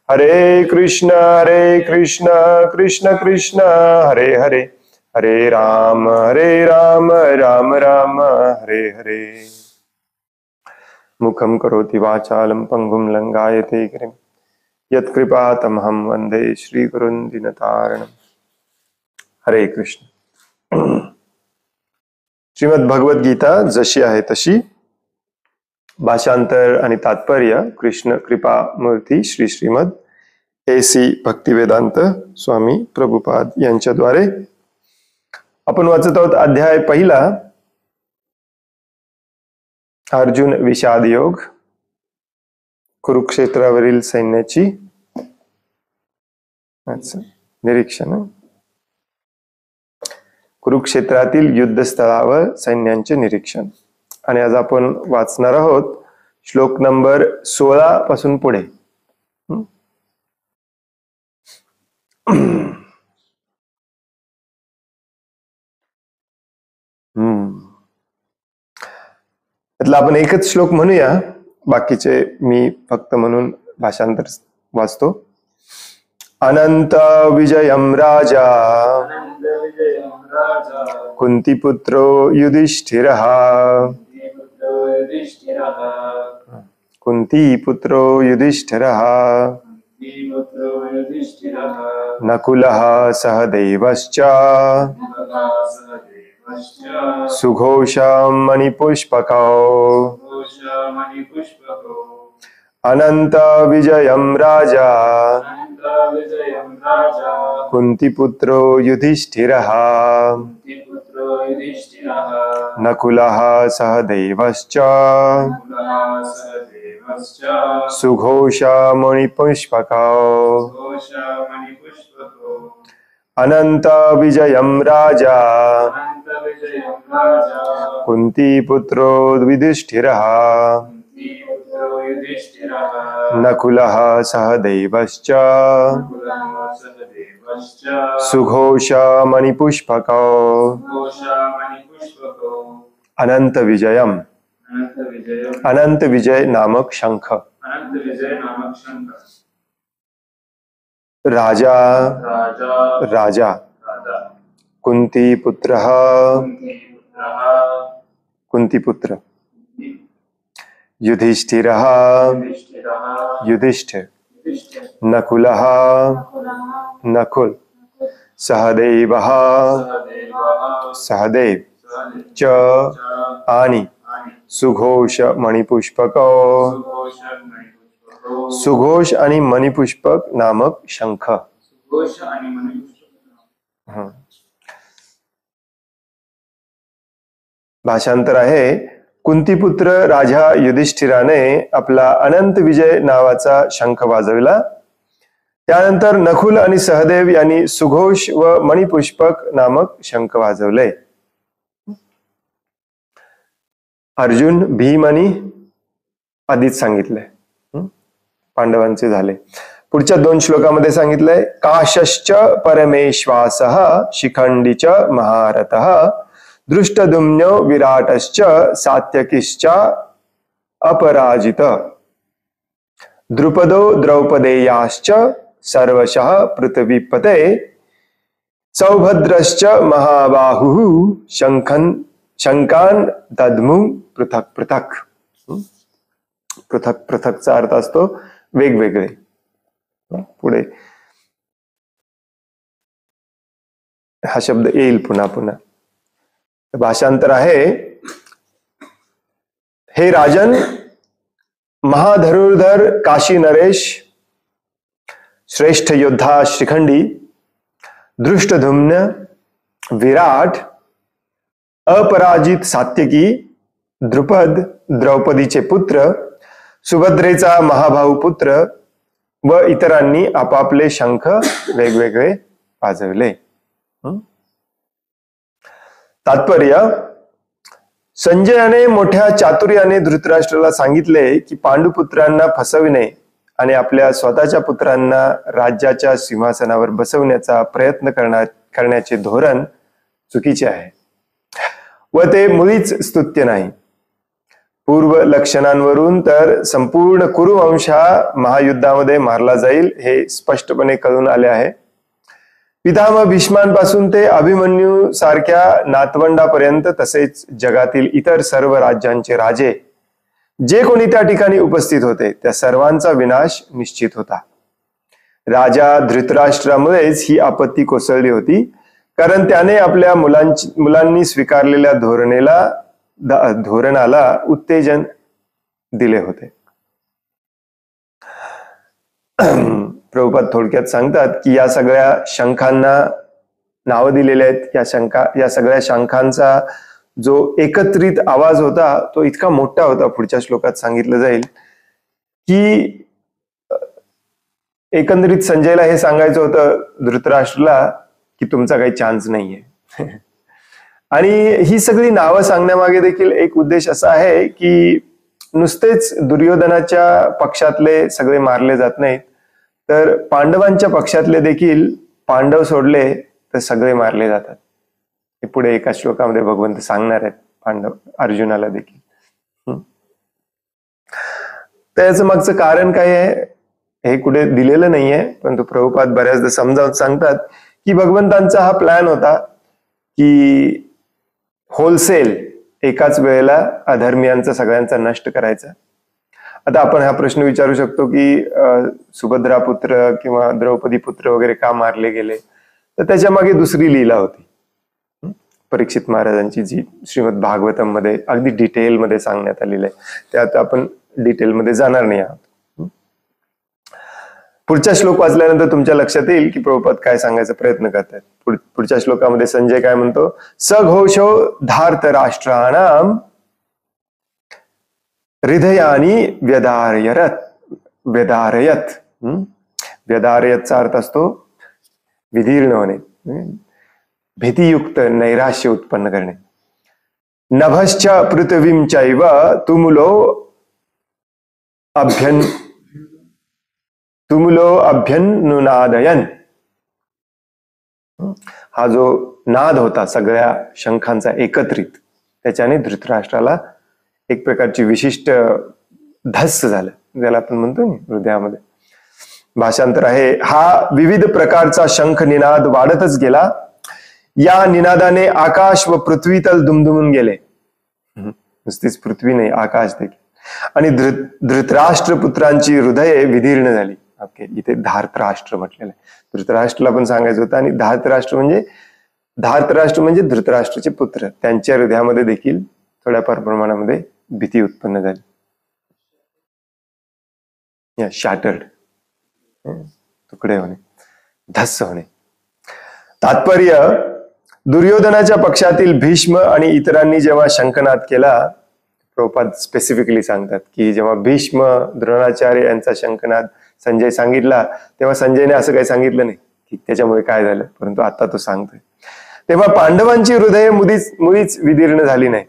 हरे कृष्ण कृष्ण कृष्ण हरे हरे, हरे राम राम राम हरे हरे। मुखं करोति वाचालं पंगुं लंघायते गिरिं यत्कृपातमहं वन्दे श्रीगुरुं दीनतारिणम्। हरे कृष्ण। श्रीमद भगवद गीता जशी आहे तशी, भाषांतर आणि तात्पर्य कृष्ण कृपा मूर्ती श्री श्रीमद AC भक्तिवेदांत स्वामी प्रभुपाद यांच्याद्वारे आपण वाचत आहोत अध्याय पहिला, अर्जुन विषाद योग, कुरुक्षेत्रावरील सैन्याची निरीक्षण, कुरुक्षेत्रातील युद्धस्थळावर सैन्यांचे निरीक्षण। आणि आज आपण वाचणार आहोत श्लोक नंबर 16 पासून पुढे। त्यातला आपण एकच श्लोक म्हणूया, बाकीचे मी फक्त म्हणून भाषांतर वाचतो। अनंत विजयम राजा कुंतीपुत्रो युधिष्ठिरः, कुंतीपुत्रो युधिष्ठिरः, नकुलः सहदेवश्च सुघोषं मणिपुष्पकौ, अनंत विजयम राजा कुंतीपुत्रो युधिष्ठिरः, नकुलः सहदेवश्च सुघोषा मणिपुष्पकौ, अनंत विजयम राजा कुंतीपुत्रो युधिष्ठिरः, नकुलः सहदेवश्च सुघोषा मणिपुष्पकौ, अनंत विजयम, अनंत विजय नामक शंख, राजा राजा कुंती पुत्र, कुंतीपुत्र, युधिष्ठिरः युधिष्ठिर, नकुलः नकुल, सहदेवः सहदेव, च आणि सुघोष मणिपुष्पकौ, सुघोष आणि मणिपुष्पक नामक शंख। भाषांतर आहे, कुंतीपुत्र राजा युधिष्ठिराने आपला अनंत विजय नावाचा शंख वाजविला। त्यानंतर नकुल आणि सहदेव यांनी सुघोष व मणिपुष्पक नामक शंख वाजवले। अर्जुन, भीम आणि आधीच सांगितलंय, पांडवांचे झाले। पुढच्या 2 श्लोकामध्ये सांगितलंय, काशश्च परमेश्वासः शिखंडीच महारथः, दृष्टद्युम्नो विराटश्च सात्यकिश्च अपराजित, द्रुपदो द्रौपदेयाश्च सर्वशः पृथ्वीपते, सौभद्रश्च महाबाहुः शंखान दद्मु पृथक पृथक। पृथक पृथकचा अर्थ असतो वेगवेगळे। पुढे हा शब्द येईल पुन्हा पुन्हा। भाषांतर आहे, हे राजन, महाधनुर्धर काशी नरेश, श्रेष्ठ योद्धा शिखंडी, दृष्टद्युम्न, विराट, अपराजित सात्यकी, द्रुपद द्रौपदीचे पुत्र, सुभद्रेचा महाभाऊ पुत्र व इतरांनी आपापले शंख वेगवेगळे वाजवले। तात्पर्य, संजयाने मोठ्या चातुर्याने धृतराष्ट्राला सांगितले की पांडुपुत्रांना फसविणे आणि आपल्या स्वतःच्या पुत्रांना राज्याच्या सिंहासनावर बसवण्याचा प्रयत्न करण्याचे धोरण चुकीचे आहे व ते मुळीच स्तुत्य नाही। पूर्व लक्षणांवरून तर संपूर्ण कुरुवंश हा महायुद्धामध्ये मारला जाईल हे स्पष्टपणे कळून आले आहे. पितामह भीष्मांपासून ते अभिमन्यू सारख्या नातवंडापर्यंत तसेच जगातील इतर सर्व राज्यांचे राजे जे कोणी त्या ठिकाणी उपस्थित होते त्या सर्वांचा विनाश निश्चित होता. राजा धृतराष्ट्रामुळेच ही आपत्ती कोसळली होती, कारण त्याने आपल्या मुलांनी स्वीकारलेल्या धोरणाला उत्तेजन दिले होते. प्रभुपाद थोडक्यात सांगतात की या सगळ्या शंखांना नावं दिलेले आहेत. या सगळ्या शंखांचा जो एकत्रित आवाज होता तो इतका मोठा होता, पुढच्या श्लोकात सांगितलं जाईल की एकंदरीत संजयला हे सांगायचं होतं धृतराष्ट्रला की तुमचा काही चान्स नाहीये. आणि ही सगळी नावं सांगण्यामागे देखील एक उद्देश असा आहे की नुसतेच दुर्योधनाच्या पक्षातले सगळे मारले जात नाहीत, तर पांडवांच्या पक्षातले देखील पांडव सोडले तर सगळे मारले जातात. हे पुढे एका श्लोकामध्ये भगवंत सांगणार आहेत पांडव अर्जुनाला देखील. तर याचं मागचं कारण काय आहे हे कुठे दिलेलं नाहीये, परंतु प्रभुपाद बऱ्याचदा समजावून सांगतात की भगवंतांचा हा प्लॅन होता की होलसेल एकाच वेळेला अधर्मियांचा सगळ्यांचा नष्ट करायचा. आता आपण हा प्रश्न विचारू शकतो की सुभद्रा पुत्र किंवा द्रौपदी पुत्र वगैरे का मारले गेले, तर त्याच्या मागे दुसरी लीला होती परीक्षित महाराजांची, जी श्रीमद भागवतम मध्ये अगदी डिटेलमध्ये सांगण्यात आलेली आहे. त्यात आपण डिटेलमध्ये जाणार नाही आहोत. पुढचा श्लोक वाचल्यानंतर तुमच्या लक्षात येईल की प्रभुपाद काय सांगायचा प्रयत्न करतात. पुढच्या श्लोकामध्ये संजय काय म्हणतो, सघोषो धार्त राष्ट्राणाम हृदयानी व्यधारयत. व्यधारयतचा अर्थ असतो विदीर्ण होणे, भीतियुक्त नैराश्य उत्पन्न करणे. नभश्च पृथ्वीं चैव तुमुलो अभ्यन्नुनादयन. हा जो नाद होता सगळ्या शंखांचा एकत्रित, त्याच्याने धृतराष्ट्राला एक प्रकारची विशिष्ट धस्स झालं, ज्याला आपण म्हणतो ना हृदयामध्ये. भाषांतर आहे, हा विविध प्रकारचा शंख निनाद वाढतच गेला. या निनादाने आकाश व पृथ्वीतल दुमदुमून गेले. नुसतीच पृथ्वी नाही, आकाश देखील. आणि धृतराष्ट्र पुत्रांची हृदये विदीर्ण झाली. ओके, इथे धार्तराष्ट्र म्हटलेलं आहे. धृतराष्ट्रला पण सांगायचं होतं. आणि धार्तराष्ट्र म्हणजे धृतराष्ट्राचे पुत्र, त्यांच्या हृदयामध्ये देखील थोड्याफार प्रमाणामध्ये भीती उत्पन्न झाली. शॅटर्ड, तुकडे होणे, धस्स होणे. तात्पर्य, दुर्योधनाच्या पक्षातील भीष्म आणि इतरांनी जेव्हा शंखनाद केला, प्रभुपाद स्पेसिफिकली सांगतात की जेव्हा भीष्म द्रोणाचार्य यांचा शंखनाद संजय सांगितला, तेव्हा संजयने असं काही सांगितलं नाही की त्याच्यामुळे काय झालं, परंतु आता तो सांगतोय. तेव्हा पांडवांची हृदय मुळीच विदीर्ण झाली नाही.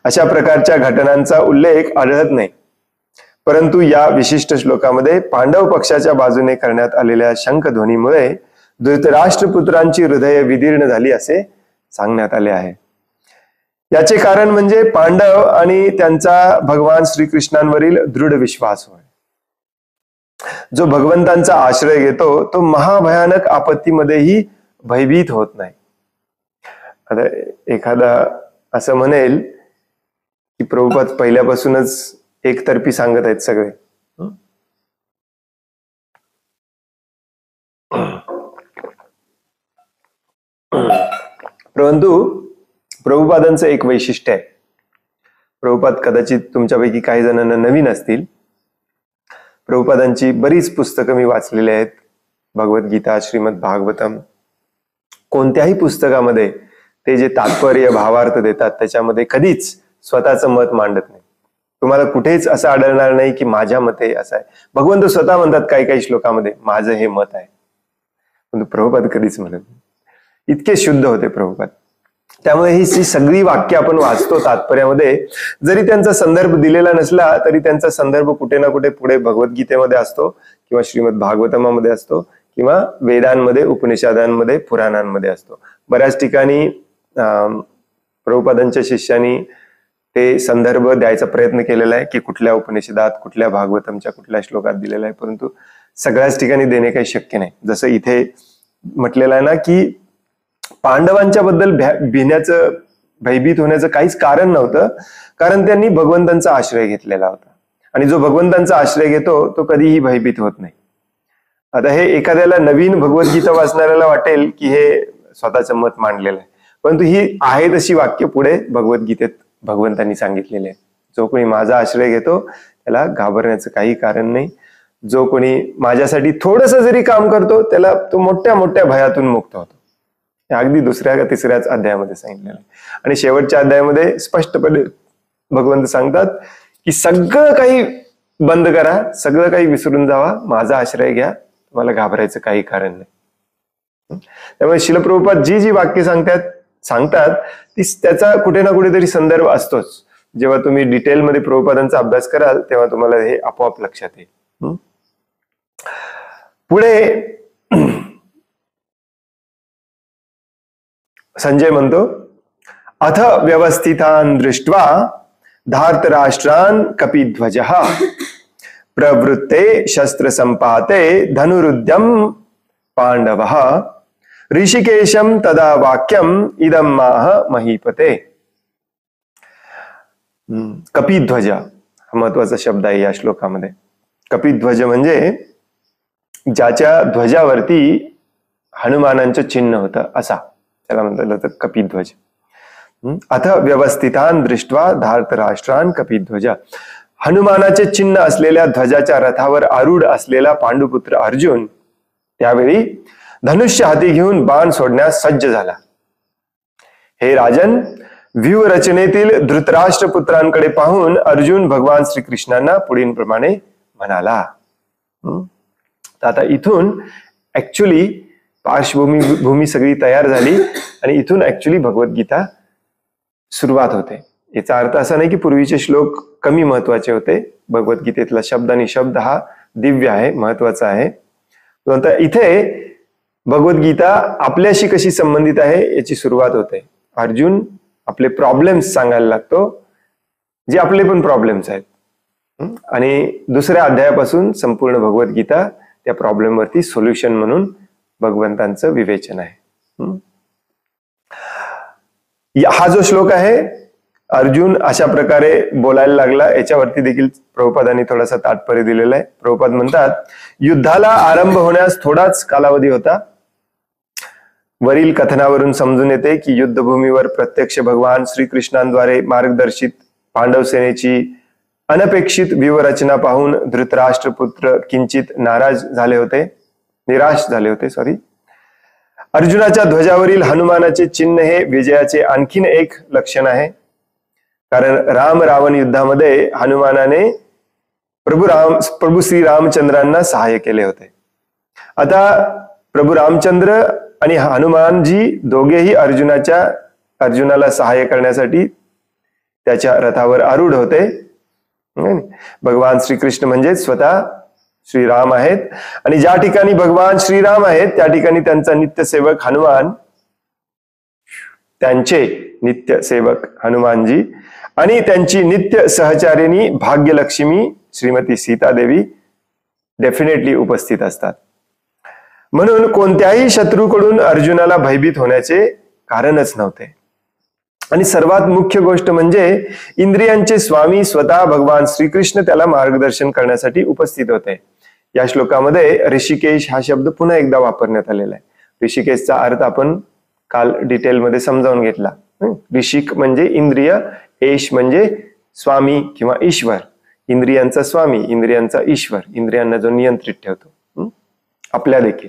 अशा प्रकारच्या घटनांचा उल्लेख आढळत नाही. परंतु या विशिष्ट श्लोकामध्ये पांडव पक्षाच्या बाजूने करण्यात आलेल्या शंखध्वनीमुळे धृतराष्ट्रपुत्रांची हृदय विदीर्ण झाली असे सांगण्यात आले आहे. याचे कारण म्हणजे पांडव आणि त्यांचा भगवान श्रीकृष्णांवरील दृढ विश्वास होय. जो भगवंतांचा आश्रय घेतो तो महाभयानक आपत्तीमध्येही भयभीत होत नाही. आता एखादा असं म्हणेल की प्रभुपाद पहिल्यापासूनच एकतर्फी सांगत आहेत सगळे. परंतु प्रभुपादांचं एक वैशिष्ट्य आहे. प्रभुपाद कदाचित तुमच्यापैकी काही जणांना नवीन असतील. प्रभुपादांची बरीच पुस्तकं मी वाचलेली आहेत. भगवद्गीता, श्रीमद भागवतम. कोणत्याही पुस्तकामध्ये ते जे तात्पर्य भावार्थ देतात त्याच्यामध्ये कधीच स्वतःचं मत मांडत नाही. तुम्हाला कुठेच असं आढळणार नाही की माझ्या मते असं आहे. भगवंत स्वतः म्हणतात काही श्लोकामध्ये माझं हे मत आहे, पण प्रभुपाद कधीच म्हणत नाही. इतके शुद्ध होते प्रभुपाद. त्यामुळे ही सगळी वाक्य आपण वाचतो तात्पर्यामध्ये, जरी त्यांचा संदर्भ दिलेला नसला तरी त्यांचा संदर्भ कुठे ना कुठे पुढे भगवद्गीतेमध्ये असतो किंवा श्रीमद भागवतमामध्ये असतो किंवा वेदांमध्ये, उपनिषदांमध्ये, पुराणांमध्ये असतो. बऱ्याच ठिकाणी प्रभुपादांच्या शिष्यांनी ते संदर्भ द्यायचा प्रयत्न केलेला आहे की कुठल्या उपनिषदात, कुठल्या भागवतमच्या कुठल्या श्लोकात दिलेला आहे, परंतु सगळ्याच ठिकाणी देणे काही शक्य नाही. जसं इथे म्हटलेलं आहे ना की पांडवांच्या बद्दल भिण्याचं, भयभीत होण्याचं काहीच कारण नव्हतं, कारण त्यांनी भगवंतांचा आश्रय घेतलेला होता. आणि जो भगवंतांचा आश्रय घेतो तो कधीही भयभीत होत नाही. आता हे एखाद्याला नवीन भगवद्गीता वाचणाऱ्याला वाटेल की हे स्वतःचं मत मांडलेलं आहे, परंतु ही आहे तशी वाक्य पुढे भगवद्गीतेत भगवंतांनी सांगितलेले आहे. जो कोणी माझा आश्रय घेतो त्याला घाबरण्याचं काही कारण नाही. जो कोणी माझ्यासाठी थोडंसं जरी काम करतो त्याला तो मोठ्या मोठ्या भयातून मुक्त होतो. अगदी दुसऱ्या का तिसऱ्याच अध्यायामध्ये सांगितलेलं आहे. आणि शेवटच्या अध्यायामध्ये स्पष्टपणे भगवंत सांगतात की सगळं काही बंद करा, सगळं काही विसरून जावा, माझा आश्रय घ्या, तुम्हाला घाबरायचं काही कारण नाही. त्यामुळे श्रील प्रभुपाद जी जी वाक्य सांगतात ती त्याचा कुठे ना कुठेतरी संदर्भ असतोच. जेव्हा तुम्ही डिटेलमध्ये प्रभुपादांचा अभ्यास कराल तेव्हा तुम्हाला हे आपोआप लक्षात येईल. पुढे संजय म्हणतो, अथ व्यवस्थितान दृष्ट्वा धार्तराष्ट्रान कपिध्वजः प्रवृत्ते शस्त्र संपाते धनुरुद्यम पांडवः ऋषिकेशम तदा वाक्यम इदम माह महीपते. कपिध्वज हा महत्वाचा शब्द आहे या श्लोकामध्ये. कपिध्वज म्हणजे ज्याच्या ध्वजावरती हनुमानांचं चिन्ह होतं असा, त्याला म्हणतात जातं कपिध्वज. अथ व्यवस्थितान दृष्ट्वा धार्तराष्ट्रान कपिध्वज. हनुमानाचे चिन्ह असलेल्या ध्वजाच्या रथावर आरूढ असलेला पांडुपुत्र अर्जुन त्यावेळी धनुष्य हाती घेऊन बाण सोडण्यास सज्ज झाला. हे राजन, व्यूह रचनेतील धृतराष्ट्र पुत्रांकडे पाहून अर्जुन भगवान श्रीकृष्णांना पुढील प्रमाणे म्हणाला. आता इथून ऍक्च्युली पार्श्वभूमी सगळी तयार झाली आणि इथून ऍक्च्युली भगवद्गीता सुरुवात होते. याचा अर्थ असा नाही की पूर्वीचे श्लोक कमी महत्वाचे होते. भगवद्गीतेतला शब्द आणि शब्द हा दिव्य आहे, महत्वाचा आहे. इथे भगवद्गीता आपल्याशी कशी संबंधित आहे याची सुरुवात होते. अर्जुन आपले प्रॉब्लेम्स सांगायला लागतो, जे आपले पण प्रॉब्लेम्स आहेत, आणि दुसऱ्या अध्यायापासून संपूर्ण भगवद्गीता त्या प्रॉब्लेमवरती सोल्युशन म्हणून भगवंतांचं विवेचन आहे. हा जो श्लोक आहे, अर्जुन अशा प्रकारे बोलायला लागला, याच्यावरती देखील प्रभुपादांनी थोडासा तात्पर्य दिलेला आहे. प्रभुपाद म्हणतात, युद्धाला आरंभ होण्यास थोडाच कालावधी होता. वरील कथनावरून समजून येते की युद्धभूमीवर प्रत्यक्ष भगवान श्रीकृष्णांद्वारे मार्गदर्शित पांडव सेनेची अनपेक्षित व्यूहरचना पाहून धृतराष्ट्रपुत्र किंचित निराश झाले होते. अर्जुनाच्या ध्वजावरील हनुमानाचे चिन्ह हे विजयाचे आणखीन एक लक्षण आहे. कारण राम रावण युद्धामध्ये हनुमानाने प्रभू श्री रामचंद्रांना सहाय्य केले होते. आता प्रभू रामचंद्र आणि हनुमानजी दोघेही अर्जुनाला सहाय्य करण्यासाठी त्याच्या रथावर आरूढ होते. भगवान श्रीकृष्ण म्हणजे स्वतः श्रीराम आहेत, आणि ज्या ठिकाणी भगवान श्रीराम आहेत त्या ठिकाणी त्यांचा नित्यसेवक हनुमान, त्यांचे नित्यसेवक हनुमानजी आणि त्यांची नित्य सहचारिणी भाग्यलक्ष्मी श्रीमती सीतादेवी डेफिनेटली उपस्थित असतात. म्हणून कोणत्याही शत्रूकडून अर्जुनाला भयभीत होण्याचे कारणच नव्हते. आणि सर्वात मुख्य गोष्ट म्हणजे इंद्रियांचे स्वामी स्वतः भगवान श्रीकृष्ण त्याला मार्गदर्शन करण्यासाठी उपस्थित होते. या श्लोकामध्ये ऋषिकेश हा शब्द पुन्हा एकदा वापरण्यात आलेला आहे. ऋषिकेशचा अर्थ आपण काल डिटेलमध्ये समजावून घेतला. ऋषिक म्हणजे इंद्रिय, एश म्हणजे स्वामी किंवा ईश्वर. इंद्रियांचा स्वामी, इंद्रियांचा ईश्वर, इंद्रियांना जो नियंत्रित ठेवतो, आपल्या देखील.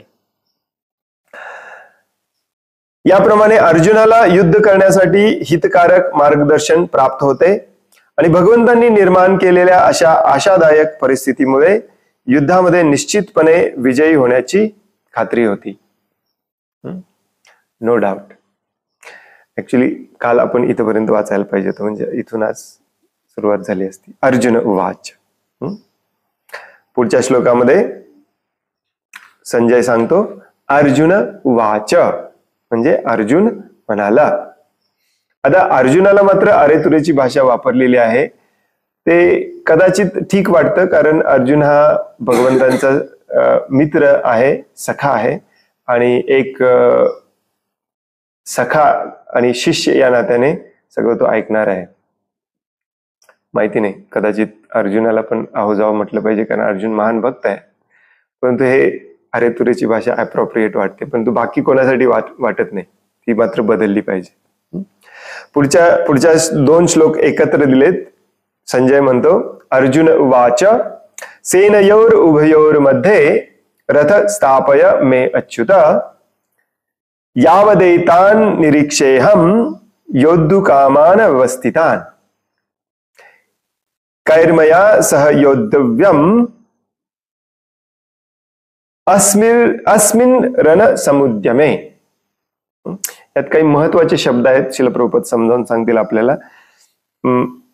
याप्रमाणे अर्जुनाला युद्ध करण्यासाठी हितकारक मार्गदर्शन प्राप्त होते आणि भगवंतांनी निर्माण केलेल्या अशा आशादायक परिस्थितीमुळे युद्धामध्ये निश्चितपणे विजयी होण्याची खात्री होती. No doubt. ऍक्च्युली काल आपण इथपर्यंत वाचायला पाहिजे होतं, म्हणजे इथून आज सुरुवात झाली असती. अर्जुन उवाच. पुढच्या श्लोकामध्ये संजय सांगतो, अर्जुन उवाच म्हणजे अर्जुन म्हणाला. आता अर्जुनाला मात्र अरेतुरेची भाषा वापरलेली आहे. ते कदाचित ठीक वाटतं, कारण अर्जुन हा भगवंतांचा मित्र आहे, सखा आहे, आणि एक सखा आणि शिष्य या नात्याने सगळं तो ऐकणार आहे. माहिती नाही, कदाचित अर्जुनाला पण आहोजावं म्हटलं पाहिजे, कारण अर्जुन महान भक्त आहे. परंतु हे अरेतुरेची भाषा अप्रोप्रिएट वाटते, परंतु बाकी कोणासाठी वाटत नाही. ती मात्र बदलली पाहिजे. पुढच्या 2 श्लोक एकत्र दिलेत. संजय म्हणतो, अर्जुन उवाच सेनयोर उभयोर मध्ये रथ स्थापय मे अच्युत यावदेतान निरीक्षेहम योद्धु कामान व्यवस्थितान कैर्मया सह योद्धव्यम अस्मिन रण समुद्यमे. यात काही महत्वाचे शब्द आहेत, श्रील प्रभुपाद समजावून सांगतील आपल्याला.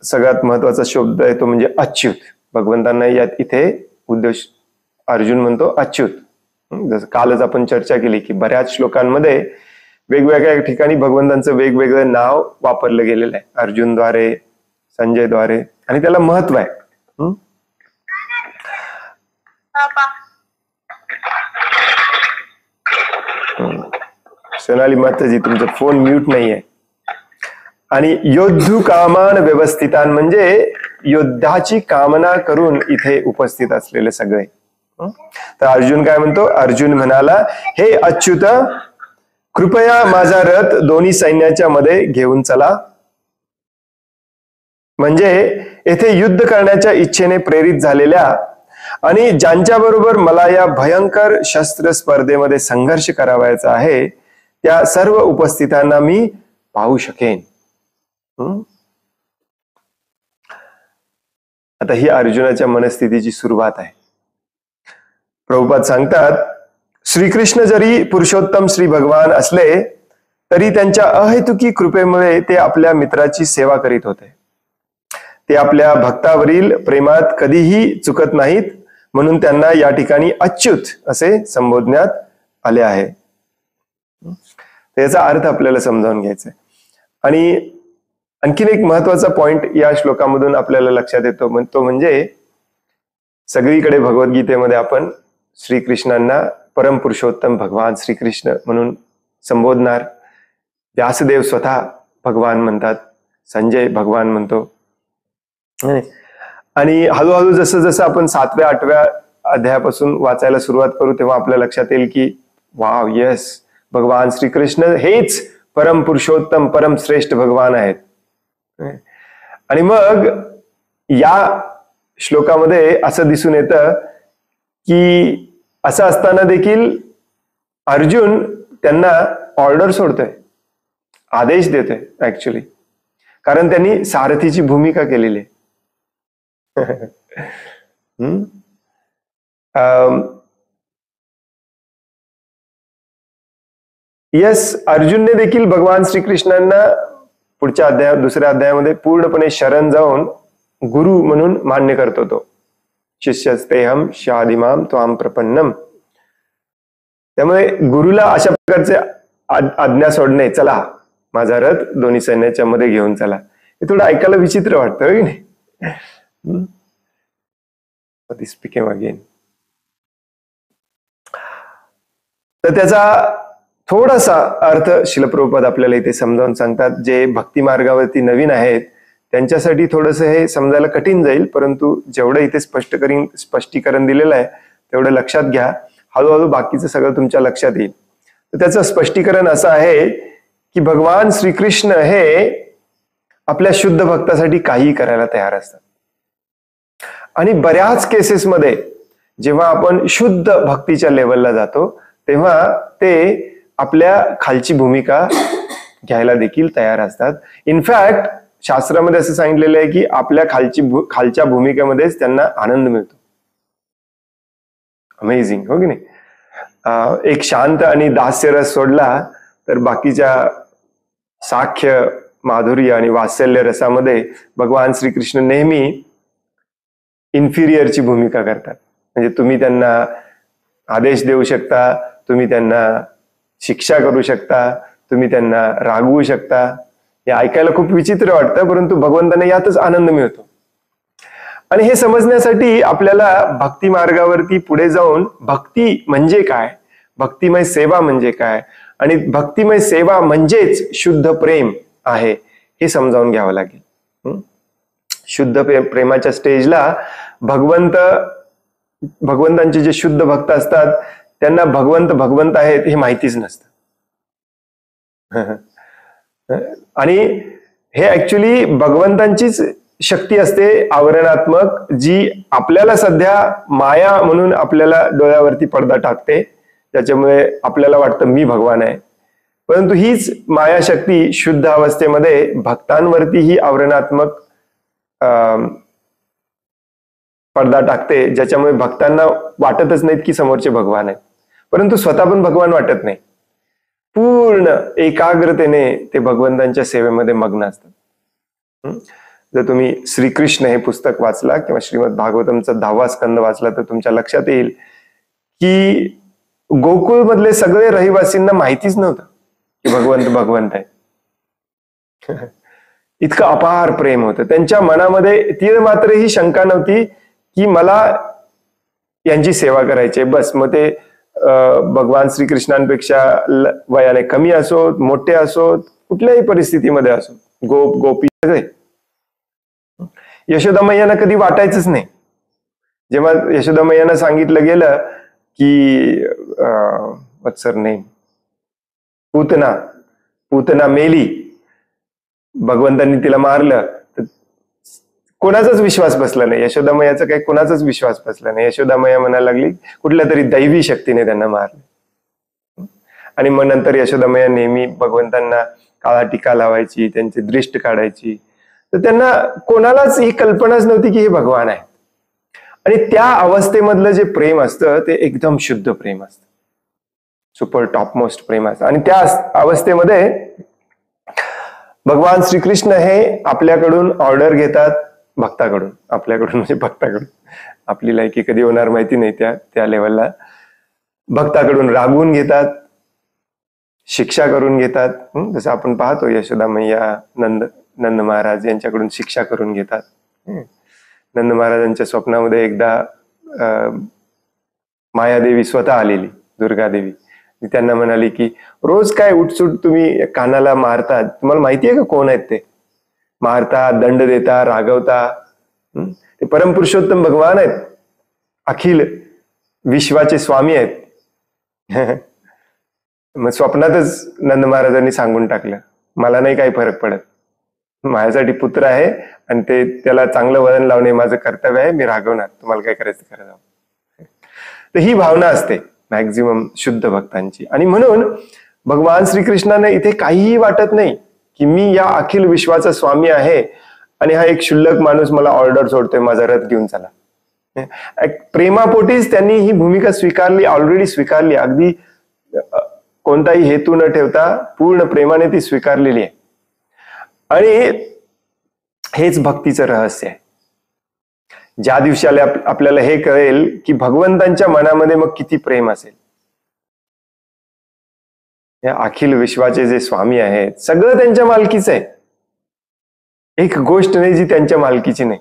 सगळ्यात महत्वाचा शब्द आहे तो म्हणजे अच्युत. भगवंतांना यात इथे उद्देश, अर्जुन म्हणतो अच्युत. जसं कालच आपण चर्चा केली की बऱ्याच श्लोकांमध्ये वेगवेगळ्या ठिकाणी भगवंतांचं वेगवेगळं नाव वापरलं गेलेलं आहे, अर्जुनद्वारे, संजयद्वारे, आणि त्याला महत्व आहे. सोनाली माताजी, तुमचा फोन म्यूट नाहीये. आणि योद्धु कामान व्यवस्थितान म्हणजे योद्धाची कामना करून इथे उपस्थित असलेले सगळे. तर अर्जुन काय म्हणतो? अर्जुन म्हणाला, हे अच्युत, कृपया माझा रथ दोन्ही सैन्याच्या मध्ये घेऊन चला. म्हणजे येथे युद्ध करण्याच्या इच्छेने प्रेरित झालेल्या आणि ज्यांच्या बरोबर मला या भयंकर शस्त्र स्पर्धेमध्ये संघर्ष करावायचा आहे त्या सर्व उपस्थितांना मी पाहू शकेन. आता ही अर्जुनाच्या मनस्थितीची सुरुवात आहे. प्रभुपाद सांगतात, श्रीकृष्ण जरी पुरुषोत्तम श्री भगवान असले तरी त्यांच्या अहेतुकी कृपेमुळे ते आपल्या मित्राची सेवा करीत होते. ते आपल्या भक्तावरील प्रेमात कधीही चुकत नाहीत, म्हणून त्यांना या ठिकाणी अच्युत असे संबोधण्यात आले आहे. याचा अर्थ आपल्याला समजावून घ्यायचा आहे. आणि आणखीन एक महत्वाचा पॉइंट या श्लोकामधून आपल्याला लक्षात येतो, तो म्हणजे सगळीकडे भगवद्गीतेमध्ये आपण श्रीकृष्णांना परम पुरुषोत्तम भगवान श्रीकृष्ण म्हणून संबोधणार. व्यासदेव स्वतः भगवान म्हणतात, संजय भगवान म्हणतो. आणि हळूहळू जसं जसं आपण 7व्या-8व्या अध्यायापासून वाचायला सुरुवात करू तेव्हा आपल्या लक्षात येईल की वाव, येस, भगवान श्रीकृष्ण हेच परम पुरुषोत्तम परम श्रेष्ठ भगवान आहेत. आणि मग या श्लोकामध्ये असं दिसून येतं की असं असताना देखील अर्जुन त्यांना ऑर्डर सोडतोय, आदेश देतोय ऍक्च्युली, कारण त्यांनी सारथीची भूमिका केलेली आहे. येस, अर्जुनने देखील भगवान श्रीकृष्णांना पुढच्या अध्यायात, 2ऱ्या अध्यायामध्ये पूर्णपणे शरण जाऊन गुरु म्हणून मान्य करतो. तो शिष्यस्तेहम शादिमाम त्वाम प्रपन्नम. त्यामुळे गुरुला अशा प्रकारचे आज्ञा सोडणे, चला माझा रथ दोन्ही सैन्याच्या मध्ये घेऊन चला, हे थोडं ऐकायला विचित्र वाटतं की नाही? तर त्याचा थोडासा अर्थ श्रील प्रभुपाद आपल्याला इथे समजावून सांगतात. जे भक्ती मार्गावरती नवीन आहेत त्यांच्यासाठी थोडंसं हे समजायला कठीण जाईल, परंतु जेवढं इथे स्पष्टीकरण दिलेलं आहे तेवढं लक्षात घ्या. हळूहळू बाकीचं सगळं तुमच्या लक्षात येईल. तर त्याचं स्पष्टीकरण असं आहे की भगवान श्रीकृष्ण हे आपल्या शुद्ध भक्तासाठी काहीही करायला तयार असतात. आणि बऱ्याच केसेसमध्ये जेव्हा आपण शुद्ध भक्तीच्या लेवलला जातो तेव्हा ते आपल्या खालची भूमिका घ्यायला देखील तयार असतात. इनफॅक्ट शास्त्रामध्ये असं सांगितलेलं आहे की आपल्या खालच्या भूमिकेमध्येच त्यांना आनंद मिळतो. अमेझिंग, हो की नाही? एक शांत आणि दास्य रस सोडला तर बाकीच्या साख्य, माधुर्य आणि वात्सल्य रसामध्ये भगवान श्रीकृष्ण नेहमी इन्फिरियरची भूमिका करतात. म्हणजे तुम्ही त्यांना आदेश देऊ शकता, तुम्ही त्यांना शिक्षा करू शकता, तुम्ही त्यांना रागवू शकता, हे ऐकायला खूप विचित्र वाटतं, परंतु भगवंतांना यातच आनंद मिळतो. आणि हे समजण्यासाठी आपल्याला भक्ती मार्गावरती पुढे जाऊन भक्ती म्हणजे काय, भक्तिमय सेवा म्हणजे काय, आणि भक्तिमय सेवा म्हणजेच शुद्ध प्रेम आहे हे समजावून घ्यावं लागेल. शुद्ध प्रेमाच्या स्टेजला भगवंतांचे जे शुद्ध भक्त असतात त्यांना भगवंत आहेत हे माहितीच नसतं. आणि हे ऍक्च्युली भगवंतांचीच शक्ती असते आवरणात्मक, जी आपल्याला सध्या माया म्हणून आपल्याला डोळ्यावरती पडदा टाकते, त्याच्यामुळे आपल्याला वाटतं मी भगवान आहे. परंतु हीच माया शक्ती शुद्ध अवस्थेमध्ये भक्तांवरती ही आवरणात्मक पडदा टाकते, ज्याच्यामुळे भक्तांना वाटतच नाहीत की समोरचे भगवान आहेत, परंतु स्वतः पण भगवान वाटत नाही. पूर्ण एकाग्रतेने ते भगवंतांच्या सेवेमध्ये मग्न असतात. जर तुम्ही श्रीकृष्ण हे पुस्तक वाचला किंवा श्रीमद भागवतमचा 10वा स्कंद वाचला तर तुमच्या लक्षात येईल की गोकुळ मधले सगळे रहिवासींना माहितीच नव्हतं की भगवंत आहे. इतकं अपार प्रेम होतं त्यांच्या मनामध्ये. तीळ मात्र ही शंका नव्हती की मला यांची सेवा करायची, बस. मग ते भगवान श्रीकृष्णांपेक्षा वयाने कमी असोत, मोठे असोत, कुठल्याही परिस्थितीमध्ये असोत, गोपी सगळे. यशोदामय्यांना कधी वाटायचंच नाही. जेव्हा यशोदामय्यांना सांगितलं गेलं की वत्सर नेम पूतना मेली, भगवंतांनी तिला मारलं, तर कोणाचाच विश्वास बसला नाही. यशोदामय्याचा काही कोणाचाच विश्वास बसला नाही. यशोदामय्या म्हणायला लागली कुठल्या तरी दैवी शक्तीने त्यांना मारले. आणि मग नंतर यशोदामय्या नेहमी भगवंतांना काळा टीका लावायची, त्यांची दृष्ट काढायची. तर त्यांना कोणालाच ही कल्पनाच नव्हती की हे भगवान आहे. आणि त्या अवस्थेमधलं जे प्रेम असतं ते एकदम शुद्ध प्रेम असतं, सुपर टॉपमोस्ट प्रेम असतं. आणि त्या अवस्थेमध्ये भगवान श्रीकृष्ण हे आपल्याकडून ऑर्डर घेतात, भक्ताकडून. आपल्याकडून म्हणजे भक्ताकडून. आपली लायकी कधी होणार माहिती नाही त्या लेवलला. भक्ताकडून रागवून घेतात, शिक्षा करून घेतात. जसं आपण पाहतो यशोदा मैया नंद महाराज यांच्याकडून शिक्षा करून घेतात. नंद महाराजांच्या स्वप्नामध्ये एकदा मायादेवी स्वतः आलेली, दुर्गादेवी. त्यांना म्हणाली की रोज काय उठसूट तुम्ही कानाला मारतात, तुम्हाला माहिती आहे का कोण आहेत ते? मारता, दंड देता, रागवता. ते परमपुरुषोत्तम भगवान आहेत, अखिल विश्वाचे स्वामी आहेत. मग स्वप्नातच नंद महाराजांनी सांगून टाकलं, मला नाही काही फरक पडत, माझ्यासाठी पुत्र आहे आणि त्याला चांगलं वळण लावणे माझं कर्तव्य आहे, मी रागवणार, तुम्हाला काय करायचं करा. तर ही भावना असते मॅक्झिमम शुद्ध भक्तांची. आणि म्हणून भगवान श्रीकृष्णाने इथे काहीही वाटत नाही की मी या अखिल विश्वाचा स्वामी आहे आणि हा एक क्षुल्लक माणूस मला ऑर्डर सोडतोय, माझा रथ घेऊन चला. प्रेमापोटीच त्यांनी ही भूमिका स्वीकारली, ऑलरेडी स्वीकारली. अगदी कोणताही हेतू न ठेवता पूर्ण प्रेमाने ती स्वीकारलेली आहे. आणि हेच भक्तीचं रहस्य आहे. ज्या दिवशी आपल्याला हे कळेल की भगवंतांच्या मनामध्ये मग किती प्रेम असेल. या अखिल विश्वाचे जे स्वामी आहेत सगळं त्यांच्या मालकीचं आहे, एक गोष्ट नाही जी त्यांच्या मालकीची नाही.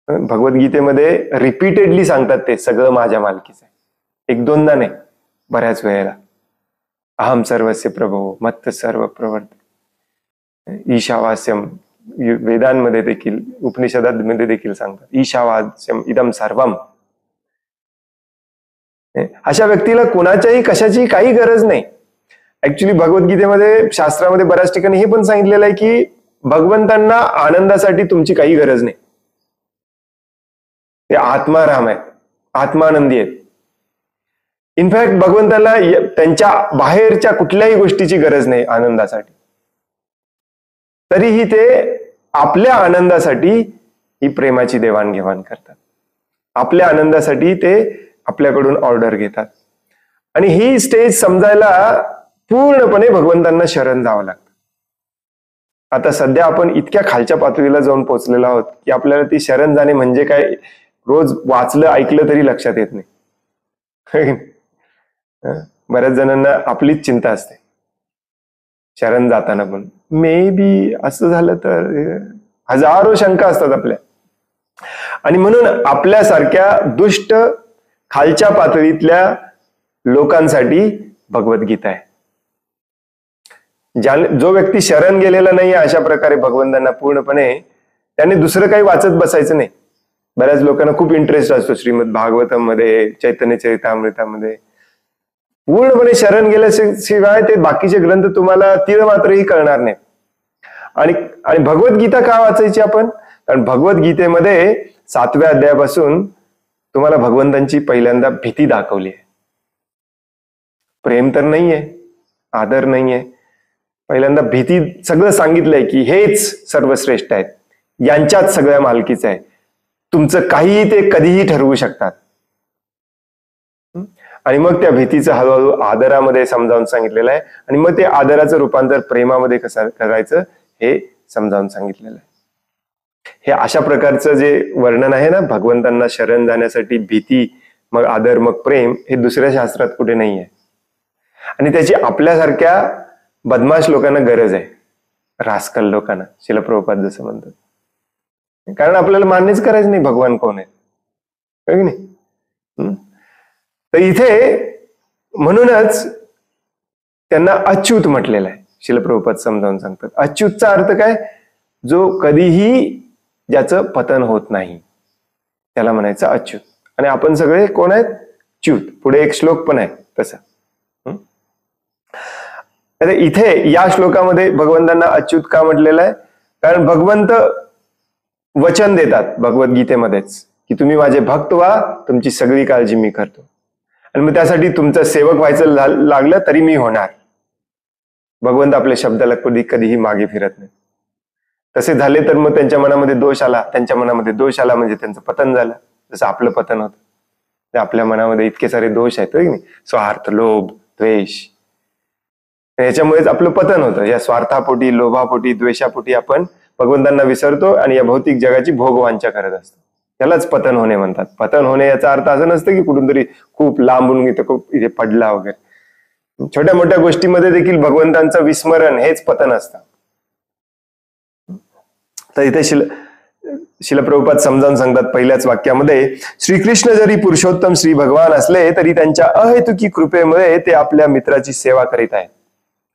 भगवद्गीतेमध्ये रिपीटेडली सांगतात ते सगळं माझ्या मालकीचं आहे, एक दोनदा नाही, बऱ्याच वेळेला. अहम सर्वस्य प्रभो मत्त सर्व प्रवर्त ईशावास्यम. वेदांमध्ये देखील, उपनिषदांमध्ये देखील सांगतात ईशावास्यम इदम सर्वम. अशा व्यक्तीला कोणाच्याही कशाची काही गरज नाही. ऍक्च्युली भगवद्गीतेमध्ये, शास्त्रामध्ये बऱ्याच ठिकाणी हे पण सांगितलेलं आहे की भगवंतांना आनंदासाठी तुमची काही गरज नाही. ते आत्माराम आहेत, आत्मानंदी आहेत. इनफॅक्ट भगवंताला त्यांच्या बाहेरच्या कुठल्याही गोष्टीची गरज नाही आनंदासाठी. तरीही ते आपल्या आनंदासाठी ही प्रेमाची देवाणघेवाण करतात. आपल्या आनंदासाठी ते आपल्याकडून ऑर्डर घेतात. आणि ही स्टेज समजायला पूर्णपणे भगवंतांना शरण जावं लागतं. आता सध्या आपण इतक्या खालच्या पातळीला जाऊन पोहोचलेलो आहोत की आपल्याला ती शरण जाणे म्हणजे काय रोज वाचलं ऐकलं तरी लक्षात येत नाही. बऱ्याच जणांना आपलीच चिंता असते. शरण जाताना पण मे बी असं झालं तर, हजारो शंका असतात आपल्या. आणि म्हणून आपल्यासारख्या दुष्ट खालच्या पातळीतल्या लोकांसाठी भगवद्गीता आहे. जो व्यक्ती शरण गेलेला नाही अशा प्रकारे भगवंतांना पूर्णपणे, त्याने दुसरं काही वाचत बसायचं नाही. बऱ्याच लोकांना खूप इंटरेस्ट असतो श्रीमद भागवतम मध्ये, चैतन्य चरितामृतामध्ये. पूर्णपणे शरण गेल्याशिवाय ते बाकीचे ग्रंथ तुम्हाला तीळ मात्रही कळणार नाही. आणि भगवद्गीता का वाचायची आपण? कारण भगवद्गीतेमध्ये 7व्या अध्यायापासून तुम्हाला भगवंतांची पहिल्यांदा भीती दाखवली आहे. प्रेम तर नाहीये, आदर नाहीये, पहिल्यांदा भीती सगळं सांगितलंय की हेच सर्वश्रेष्ठ आहेत, यांच्याच सगळ्या मालकीचं आहे, तुमचं काहीही ते कधीही ठरवू शकतात. आणि मग त्या भीतीचं हळूहळू आदरामध्ये समजावून सांगितलेलं आहे. आणि मग ते आदराचं रूपांतर प्रेमामध्ये कसं करायचं हे समजावून सांगितलेलं आहे. हे अशा प्रकारचं जे वर्णन आहे ना भगवंतांना शरण जाण्यासाठी, भीती, मग आदर, मग प्रेम, हे दुसऱ्या शास्त्रात कुठे नाही आहे. आणि त्याची आपल्यासारख्या बदमाश लोकांना गरज आहे, रास्कल लोकांना, श्रील प्रभुपाद जसं म्हणतात. कारण आपल्याला मान्यच करायचं नाही भगवान कोण आहे, की नाही. तर इथे म्हणूनच त्यांना अच्युत म्हटलेलं आहे. श्रील प्रभुपाद समजावून सांगतात. अच्युतचा अर्थ काय? जो कधीही ज्याचं पतन होत नाही त्याला म्हणायचं अच्युत. आणि आपण सगळे कोण आहेत? च्युत. पुढे एक श्लोक पण आहे तसा. इथे या श्लोकामध्ये भगवंतांना अच्युत का म्हटलेलं आहे? कारण भगवंत वचन देतात भगवद्गीतेमध्येच की तुम्ही माझे भक्त व्हा, तुमची सगळी काळजी मी करतो. आणि मग त्यासाठी तुमचं सेवक व्हायचं लागलं तरी मी होणार. भगवंत आपल्या शब्दाला कधीही मागे फिरत नाही. तसे झाले तर मग त्यांच्या मनामध्ये दोष आला, त्यांच्या मनामध्ये दोष आला म्हणजे त्यांचं पतन झालं, जसं आपलं पतन होतं. आपल्या मनामध्ये इतके सारे दोष आहेत की नाही, स्वार्थ, लोभ, द्वेष, याच्यामुळेच आपलं पतन होतं. या स्वार्थापोटी, लोभापोटी, द्वेषापोटी आपण भगवंतांना विसरतो आणि या भौतिक जगाची भोगवांछा करत असतो. त्यालाच पतन होणे म्हणतात. पतन होणे याचा अर्थ असं नसतं की कुठून तरी खूप लांबून खूप इथे पडला वगैरे. छोट्या मोठ्या गोष्टीमध्ये देखील भगवंतांचं विस्मरण हेच पतन असतं. तर इथे श्रील प्रभुपाद समजावून सांगतात पहिल्याच वाक्यामध्ये, श्रीकृष्ण जरी पुरुषोत्तम श्री भगवान असले तरी त्यांच्या अहेतुकी कृपेमुळे ते आपल्या मित्राची सेवा करीत आहेत.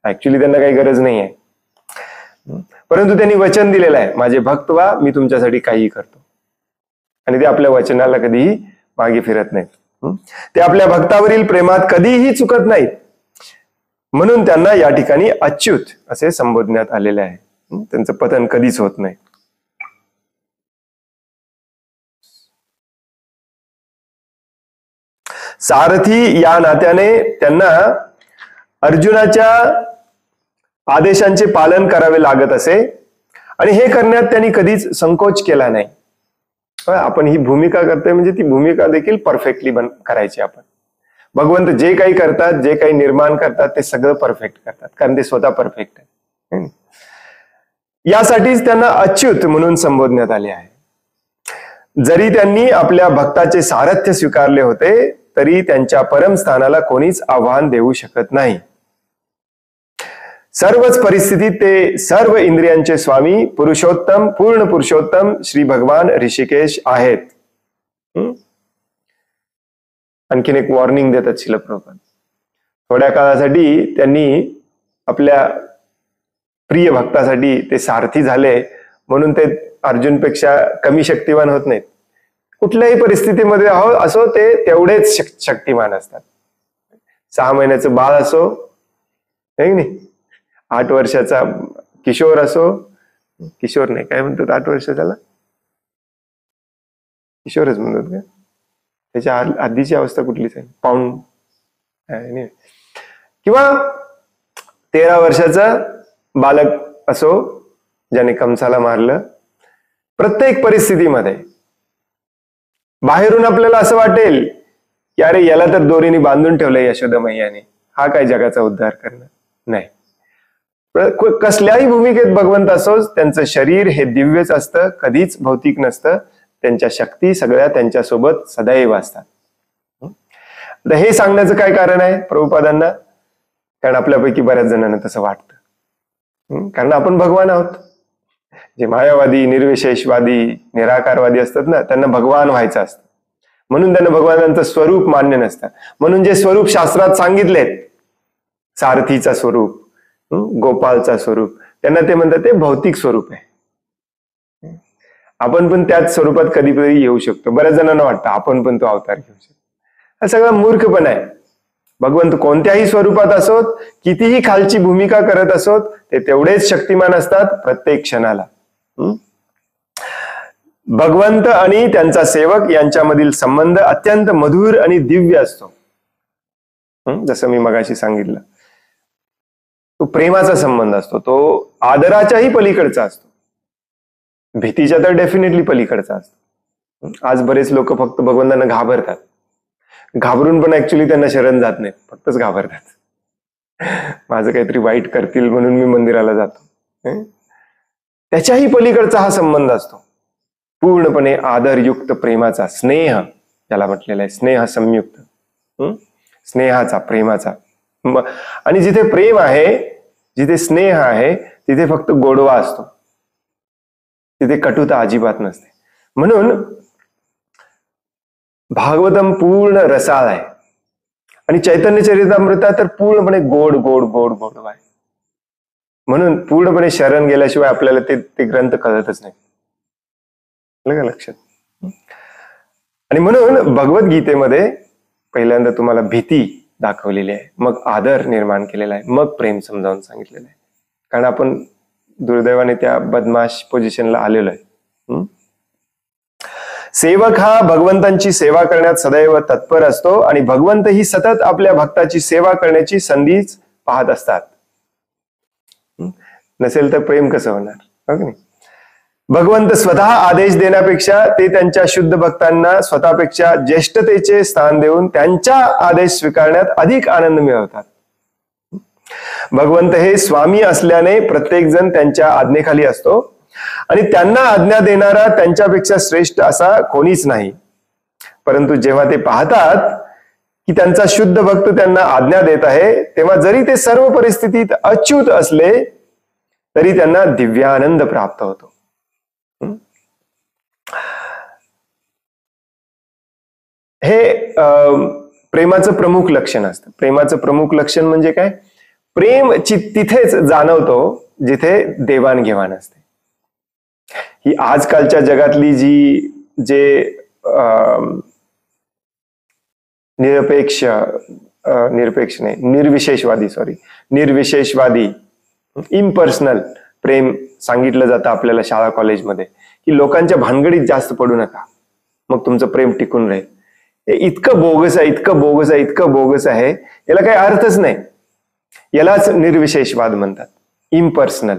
ऍक्च्युली त्यांना काही गरज नाही आहे, परंतु त्यांनी वचन दिलेलं आहे, माझे भक्त व्हा, मी तुमच्यासाठी काहीही करतो. आणि ते आपल्या वचनाला कधीही मागे फिरत नाहीत. ते आपल्या भक्तावरील प्रेमात कधीही चुकत नाहीत. म्हणून त्यांना या ठिकाणी अच्युत असे संबोधण्यात आलेले आहे. त्यांचं पतन कधीच होत नाही. सारथी या नात्याने त्यांना अर्जुनाच्या आदेशांचे पालन करावे लागत असे आणि हे करण्यात त्यांनी कधीच संकोच केला नाही. आपण ही भूमिका करतोय म्हणजे ती भूमिका देखील परफेक्टली करायची. आपण भगवंत जे काही करतात, जे काही निर्माण करतात ते सगळं परफेक्ट करतात, कारण ते स्वतः परफेक्ट आहे. यासाठीच त्यांना अच्युत म्हणून संबोधण्यात आले आहे. जरी त्यांनी आपल्या भक्ताचे सारथ्य स्वीकारले होते तरी त्यांच्या परमस्थानाला कोणीच आव्हान देऊ शकत नाही. सर्वच परिस्थितीत ते सर्व इंद्रियांचे स्वामी, पुरुषोत्तम, पूर्ण पुरुषोत्तम श्री भगवान ऋषिकेश आहेत. आणखीन एक वॉर्निंग देतात श्रील प्रभुपाद. थोड्या काळासाठी त्यांनी आपल्या प्रिय भक्तासाठी ते सारथी झाले म्हणून ते अर्जुनपेक्षा कमी शक्तिमान होत नाहीत. कुठल्याही परिस्थितीमध्ये असो ते तेवढेच शक्तिमान असतात. 6 महिन्याचं बाळ असो, है नाही, 8 वर्षाचा किशोर असो, किशोर नाही काय म्हणतात 8 वर्षाच्याला, किशोरच म्हणतात का, त्याच्या आधीची अवस्था कुठलीच आहे, पाऊंड, किंवा 13 वर्षाचा बालक असो ज्याने कंसाला मारलं. प्रत्येक परिस्थितीमध्ये बाहेरून आपल्याला असं वाटेल की अरे याला तर दोरीने बांधून ठेवलंय यशोदा मैयाने, हा काय जगाचा उद्धार करणार नाही. कसल्याही भूमिकेत भगवंत असोच त्यांचं शरीर हे दिव्यच असतं, कधीच भौतिक नसतं. त्यांच्या शक्ती सगळ्या त्यांच्यासोबत सदैव असतात. हे सांगण्याचं काय कारण आहे प्रभुपादांना? कारण आपल्यापैकी बऱ्याच जणांना तसं वाटतं कारण आपण भगवान आहोत. जे मायावादी, निर्विशेषवादी, निराकारवादी असतात ना, त्यांना भगवान व्हायचं असतं, म्हणून त्यांना भगवानांचं स्वरूप मान्य नसतं. म्हणून जे स्वरूप शास्त्रात सांगितलेत, सारथीचा स्वरूप, गोपालचा स्वरूप, त्यांना ते म्हणतात ते भौतिक स्वरूप आहे. आपण पण त्याच स्वरूपात कधीकधी येऊ शकतो. बऱ्याच जणांना वाटतं आपण पण तो अवतार घेऊ शकतो. हा सगळा मूर्खपणा आहे. भगवंत कोणत्याही स्वरूपात असोत, कितीही खालची भूमिका करत असोत, ते तेवढेच शक्तिमान असतात प्रत्येक क्षणाला. भगवंत आणि त्यांचा सेवक यांच्यामधील संबंध अत्यंत मधुर आणि दिव्य असतो. जसं मी मगाशी सांगितलं, तो प्रेमाचा संबंध असतो, तो आदराच्याही पलीकडचा असतो, भीतीच्या तर डेफिनेटली पलीकडचा असतो. आज बरेच लोक फक्त भगवंतांना घाबरतात, घाबरून पण ऍक्च्युली त्यांना शरण जात नाही, फक्तच घाबरतात. माझं काहीतरी वाईट करतील म्हणून मी मंदिराला जातो. त्याच्याही पलीकडचा हा संबंध असतो, पूर्णपणे आदरयुक्त प्रेमाचा, स्नेह ज्याला म्हटलेला आहे, स्नेह संयुक्त, स्नेहाचा, प्रेमाचा. आणि जिथे प्रेम आहे, जिथे स्नेह आहे, तिथे फक्त गोडवा असतो, तिथे कटुता अजिबात नसते. म्हणून भागवतम पूर्ण रसाळ आहे आणि चैतन्य चरितामृता तर पूर्णपणे गोड गोड गोड गोडवा आहे. म्हणून पूर्णपणे शरण गेल्याशिवाय आपल्याला ते ग्रंथ कळतच नाही. लक्षात. आणि म्हणून भगवद्गीतेमध्ये पहिल्यांदा तुम्हाला भीती दाखवलेली आहे, मग आदर निर्माण केलेला आहे, मग प्रेम समजावून सांगितलेलं आहे. कारण आपण दुर्दैवाने त्या बदमाश पोझिशनला आलेलो आहे. सेवक हा भगवंतांची सेवा करण्यात सदैव तत्पर असतो आणि भगवंतही सतत आपल्या भक्ताची सेवा करण्याची संधीच पाहत असतात. नसेल तर प्रेम कसं होणार, हो की नाही? भगवंत स्वतः आदेश देण्यापेक्षा ते त्यांच्या शुद्ध भक्तांना स्वतःपेक्षा ज्येष्ठतेचे स्थान देऊन त्यांच्या आदेश स्वीकारण्यात अधिक आनंद मिळवतात. भगवंत हे स्वामी असल्याने प्रत्येक जण त्यांच्या आज्ञेखाली असतो आणि त्यांना आज्ञा देणारा त्यांच्यापेक्षा श्रेष्ठ असा कोणीच नाही. परंतु जेव्हा ते पाहतात की त्यांचा शुद्ध भक्त त्यांना आज्ञा देत आहे, तेव्हा जरी ते सर्व परिस्थितीत अच्युत असले तरी त्यांना दिव्यानंद प्राप्त होतो. हे प्रेमाचं प्रमुख लक्षण असतं. प्रेमाचं प्रमुख लक्षण म्हणजे काय? प्रेम तिथेच जाणवतो जिथे देवाणघेवाण असते. ही आजकालच्या जगातली निर्विशेषवादी इम्पर्सनल प्रेम सांगितलं जातं आपल्याला शाळा कॉलेजमध्ये, की लोकांच्या भानगडीत जास्त पडू नका, मग तुमचं प्रेम टिकून राहील. हे इतकं बोगस आहे, इतकं बोगस आहे, इतकं बोगस आहे, याला काही अर्थच नाही. यालाच निर्विशेषवाद म्हणतात, इम्पर्सनल.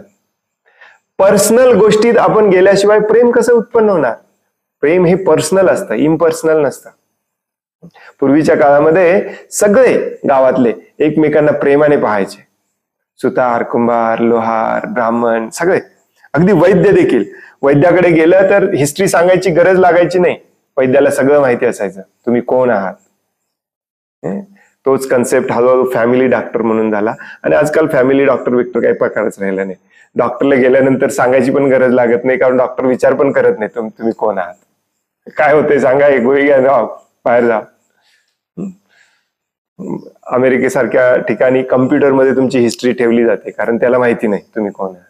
पर्सनल गोष्टीत आपण गेल्याशिवाय प्रेम कसं उत्पन्न होणार? प्रेम हे पर्सनल असतं, इम्पर्सनल नसतं. पूर्वीच्या काळामध्ये सगळे गावातले एकमेकांना प्रेमाने पाहायचे. सुतार, कुंभार, लोहार, ब्राह्मण, सगळे, अगदी वैद्य देखील. वैद्याकडे गेलं तर हिस्ट्री सांगायची गरज लागायची नाही, वैद्याला सगळं माहिती असायचं, तुम्ही कोण आहात. तोच कन्सेप्ट हळूहळू फॅमिली डॉक्टर म्हणून झाला आणि आजकाल फॅमिली डॉक्टर विक्टर काही प्रकारच राहिला नाही. डॉक्टरला गेल्यानंतर सांगायची पण गरज लागत नाही, कारण डॉक्टर विचार पण करत नाही तुम्ही कोण आहात, काय होते सांगा, एक गोळी घ्या, जाओ बाहेर जा. अमेरिकेसारख्या ठिकाणी कम्प्युटरमध्ये तुमची हिस्ट्री ठेवली जाते, कारण त्याला माहिती नाही तुम्ही कोण आहात.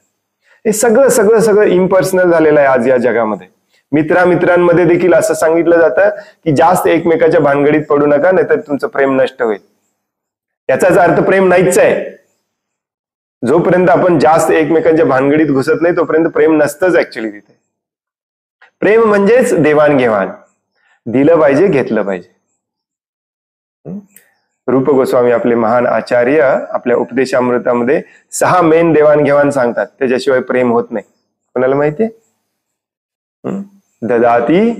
हे सगळं सगळं सगळं इम्पर्सनल झालेलं आहे आज या जगामध्ये. मित्रांमध्ये देखील असं सांगितलं जातं की जास्त एकमेकाच्या भानगडीत पडू नका, नाहीतर तुमचं प्रेम नष्ट होईल. याचाच अर्थ प्रेम नाहीच आहे. जोपर्यंत आपण जास्त एकमेकांच्या भानगडीत घुसत नाही तोपर्यंत प्रेम नसतंच ऍक्च्युली तिथे. प्रेम म्हणजेच देवाणघेवाण, दिलं पाहिजे, घेतलं पाहिजे. रूप गोस्वामी आपले महान आचार्य आपल्या उपदेशामृतामध्ये 6 मेन देवाणघेवाण सांगतात, त्याच्याशिवाय प्रेम होत नाही. कोणाला माहितीये? ददाती,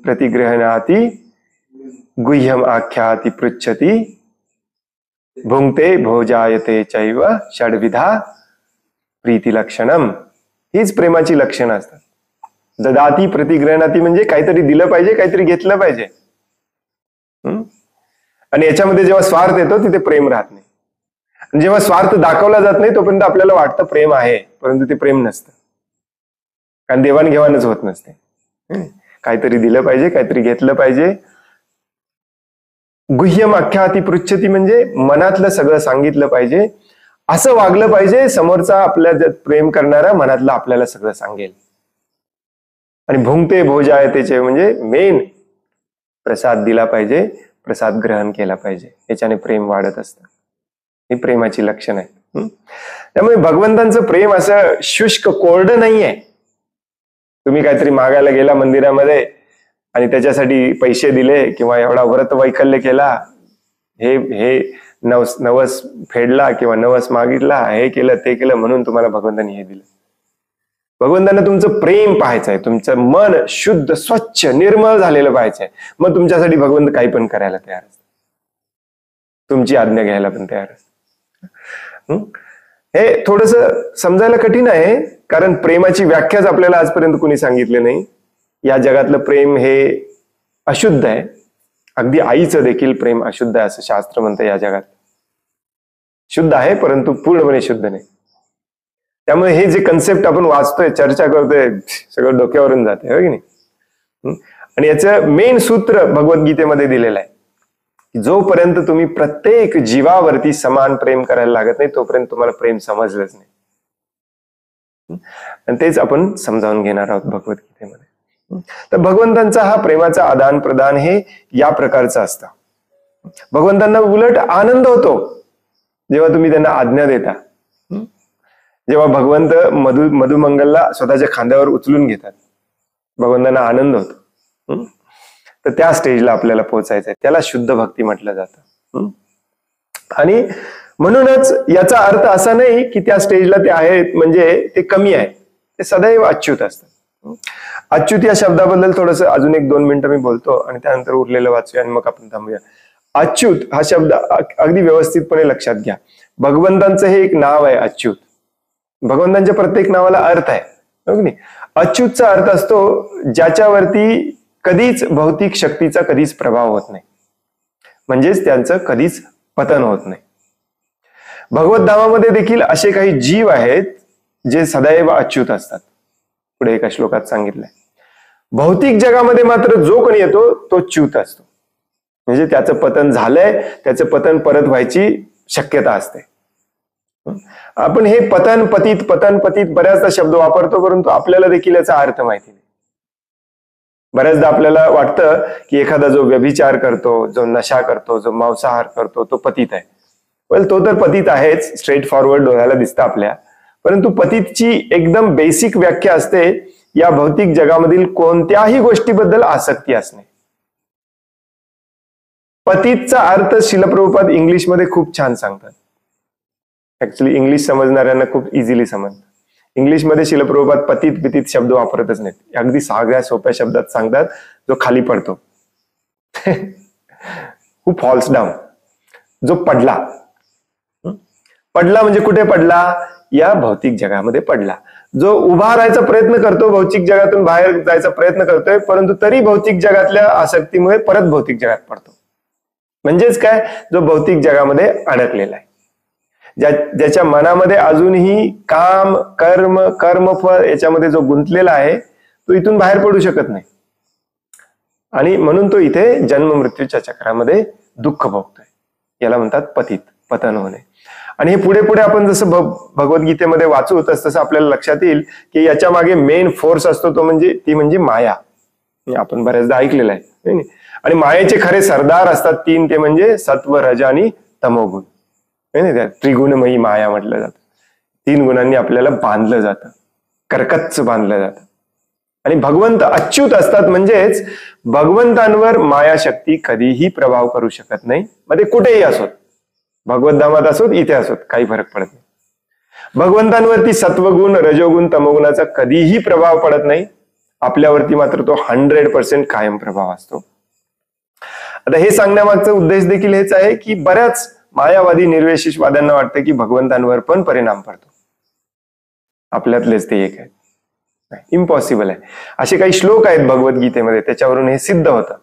प्रतिगृहणाती, गुह्यम आख्याति पृच्छति, भुंक्ते भोजायते चैव, षड्विधा प्रीती लक्षणम. हीच प्रेमाची लक्षणं असतात. ददाती, प्रतिगृहणाती म्हणजे काहीतरी दिलं पाहिजे, काहीतरी घेतलं पाहिजे. आणि याच्यामध्ये जेव्हा स्वार्थ येतो तिथे प्रेम राहत नाही. जेव्हा स्वार्थ दाखवला जात नाही तोपर्यंत आपल्याला वाटतं प्रेम आहे, परंतु ते प्रेम नसतं, कारण देवाणघेवाणच होत नसते. काहीतरी दिलं पाहिजे, काहीतरी घेतलं पाहिजे. गुह्यम आख्याति पृच्छती म्हणजे मनातलं सगळं सांगितलं पाहिजे, असं वागलं पाहिजे समोरचा आपल्या प्रेम करणारा मनातलं आपल्याला सगळं सांगेल. आणि भुंगते भोजायतेचे म्हणजे मेन प्रसाद दिला पाहिजे, प्रसाद ग्रहण केला पाहिजे, याच्याने प्रेम वाढत असतं. ही प्रेमाची लक्षण आहेत. त्यामुळे भगवंतांचं प्रेम असं शुष्क कोरडं नाहीये. तुम्ही काहीतरी मागायला गेला मंदिरामध्ये आणि त्याच्यासाठी पैसे दिले किंवा एवढा व्रत वैकल्य केला, हे नवस फेडला किंवा नवस मागितला, हे केलं ते केलं म्हणून तुम्हाला भगवंतांनी हे दिलं. भगवंतांना तुमचं प्रेम पाहायचंय, तुमचं मन शुद्ध स्वच्छ निर्मळ झालेलं पाहायचंय, मग तुमच्यासाठी भगवंत काही पण करायला तयार असतात, तुमची आज्ञा घ्यायला पण तयार असतात. हे थोडस समजायला कठीण आहे, कारण प्रेमाची व्याख्याच आपल्याला आजपर्यंत कोणी सांगितले नाही. या जगातलं प्रेम हे अशुद्ध आहे, अगदी आईचं देखील प्रेम अशुद्ध आहे असं शास्त्र म्हणतं. या जगात शुद्ध आहे परंतु पूर्णपणे शुद्ध नाही. त्यामुळे हे जे कन्सेप्ट आपण वाचतोय, चर्चा करतोय, सगळं डोक्यावरून जाते, हो की नाही. आणि याचं मेन सूत्र भगवद्गीतेमध्ये दिलेलं आहे की जोपर्यंत तुम्ही प्रत्येक जीवावरती समान प्रेम करायला लागत नाही तोपर्यंत तुम्हाला प्रेम समजलंच नाही. आणि तेच आपण समजावून घेणार आहोत भगवद्गीतेमध्ये. तर भगवंतांचा हा प्रेमाचा आदान प्रदान हे या प्रकारचं असतं. भगवंतांना उलट आनंद होतो जेव्हा तुम्ही त्यांना आज्ञा देता. जेव्हा भगवंत मधुमंगलला स्वतःच्या खांद्यावर उचलून घेतात, भगवंतांना आनंद होतो. तर त्या स्टेजला आपल्याला पोहोचायचं आहे, त्याला शुद्ध भक्ती म्हटलं जातं. आणि म्हणूनच याचा अर्थ असा नाही की त्या स्टेजला ते आहेत म्हणजे ते कमी आहे, ते सदैव अच्युत असतात. अच्युत या शब्दाबद्दल थोडस अजून 1-2 मिनिटं मी बोलतो आणि त्यानंतर उरलेलं वाचूया आणि मग आपण थांबूया. अच्युत हा शब्द अगदी व्यवस्थितपणे लक्षात घ्या. भगवंतांचं हे एक नाव आहे अच्युत. भगवंतांच्या प्रत्येक नावाला अर्थ आहे, हो की नाही. अच्युतचा अर्थ असतो ज्याच्यावरती कधीच भौतिक शक्तीचा कधीच प्रभाव होत नाही, म्हणजेच त्यांचं कधीच पतन होत नाही. भगवत धामामध्ये देखील असे काही जीव आहेत जे सदैव अच्युत असतात. पुढे एका श्लोकात सांगितलंय. भौतिक जगामध्ये मात्र जो कोणी येतो तो च्युत असतो, म्हणजे त्याचं पतन झालंय, त्याचं पतन परत व्हायची शक्यता असते. आपण हे पतन पतित बऱ्याचदा शब्द वापरतो, परंतु आपल्याला देखील याचा अर्थ माहिती नाही. बऱ्याचदा आपल्याला वाटतं की एखादा जो व्यभिचार करतो, जो नशा करतो, जो मांसाहार करतो तो पतित आहे. वेल, तो तर पतित आहेच, स्ट्रेट फॉरवर्ड डोळ्याला दिसतं आपल्या, परंतु पतितची एकदम बेसिक व्याख्या असते या भौतिक जगामधील कोणत्याही गोष्टीबद्दल आसक्ती असणे. पतितचा अर्थ श्रील प्रभुपाद इंग्लिशमध्ये खूप छान सांगतात. ऍक्च्युली इंग्लिश समजणाऱ्यांना खूप इझिली समजतं. इंग्लिशमध्ये श्रील प्रभुपाद पतित पितित शब्द वापरतच नाहीत, अगदी सगळ्या सोप्या शब्दात सांगतात, जो खाली पडतो हू फॉल्स डाऊन, जो पडला. पडला म्हणजे कुठे पडला? या भौतिक जगामध्ये पडला. जो उभा राहायचा प्रयत्न करतो, भौतिक जगातून बाहेर जायचा प्रयत्न करतोय, परंतु तरी भौतिक जगातल्या आसक्तीमुळे परत भौतिक जगात पडतो. म्हणजेच काय? जो भौतिक जगामध्ये अडकलेला आहे, ज्याच्या मनामध्ये अजूनही काम कर्मफळ याच्यामध्ये जो गुंतलेला आहे तो इथून बाहेर पडू शकत नाही. आणि म्हणून तो इथे जन्म मृत्यूच्या चक्रामध्ये दुःख भोगतोय. याला म्हणतात पतित, पतन होणे. आणि हे पुढे पुढे आपण जसं भगवद्गीतेमध्ये वाचू तसं आपल्याला लक्षात येईल की याच्या मागे मेन फोर्स असतो तो म्हणजे माया. आपण बऱ्याचदा ऐकलेलं आहे. आणि मायेचे खरे सरदार असतात 3, ते म्हणजे सत्व, रज आणि तमोगुण. त्या त्रिगुणमयी माया म्हटलं जातं. 3 गुणांनी आपल्याला बांधलं जातं, कर्कच्च बांधलं जातं. आणि भगवंत अच्युत असतात, म्हणजेच भगवंतांवर माया शक्ती कधीही प्रभाव करू शकत नाही. मध्ये कुठेही असोत, भगवत धामात असोत, इथे असोत, काही फरक पडत नाही. भगवंतांवरती सत्वगुण, रजोगुण, तमोगुणाचा कधीही प्रभाव पडत नाही. आपल्यावरती मात्र तो 100% कायम प्रभाव असतो. आता हे सांगण्यामागचा उद्देश देखील हेच आहे की बऱ्याच मायावादी निर्विशेषवाद्यांना वाटतं की भगवंतांवर पण परिणाम पडतो. आपल्यातलेच ते एक आहे, इम्पॉसिबल आहे. असे काही श्लोक आहेत भगवद्गीतेमध्ये, त्याच्यावरून हे सिद्ध होतं.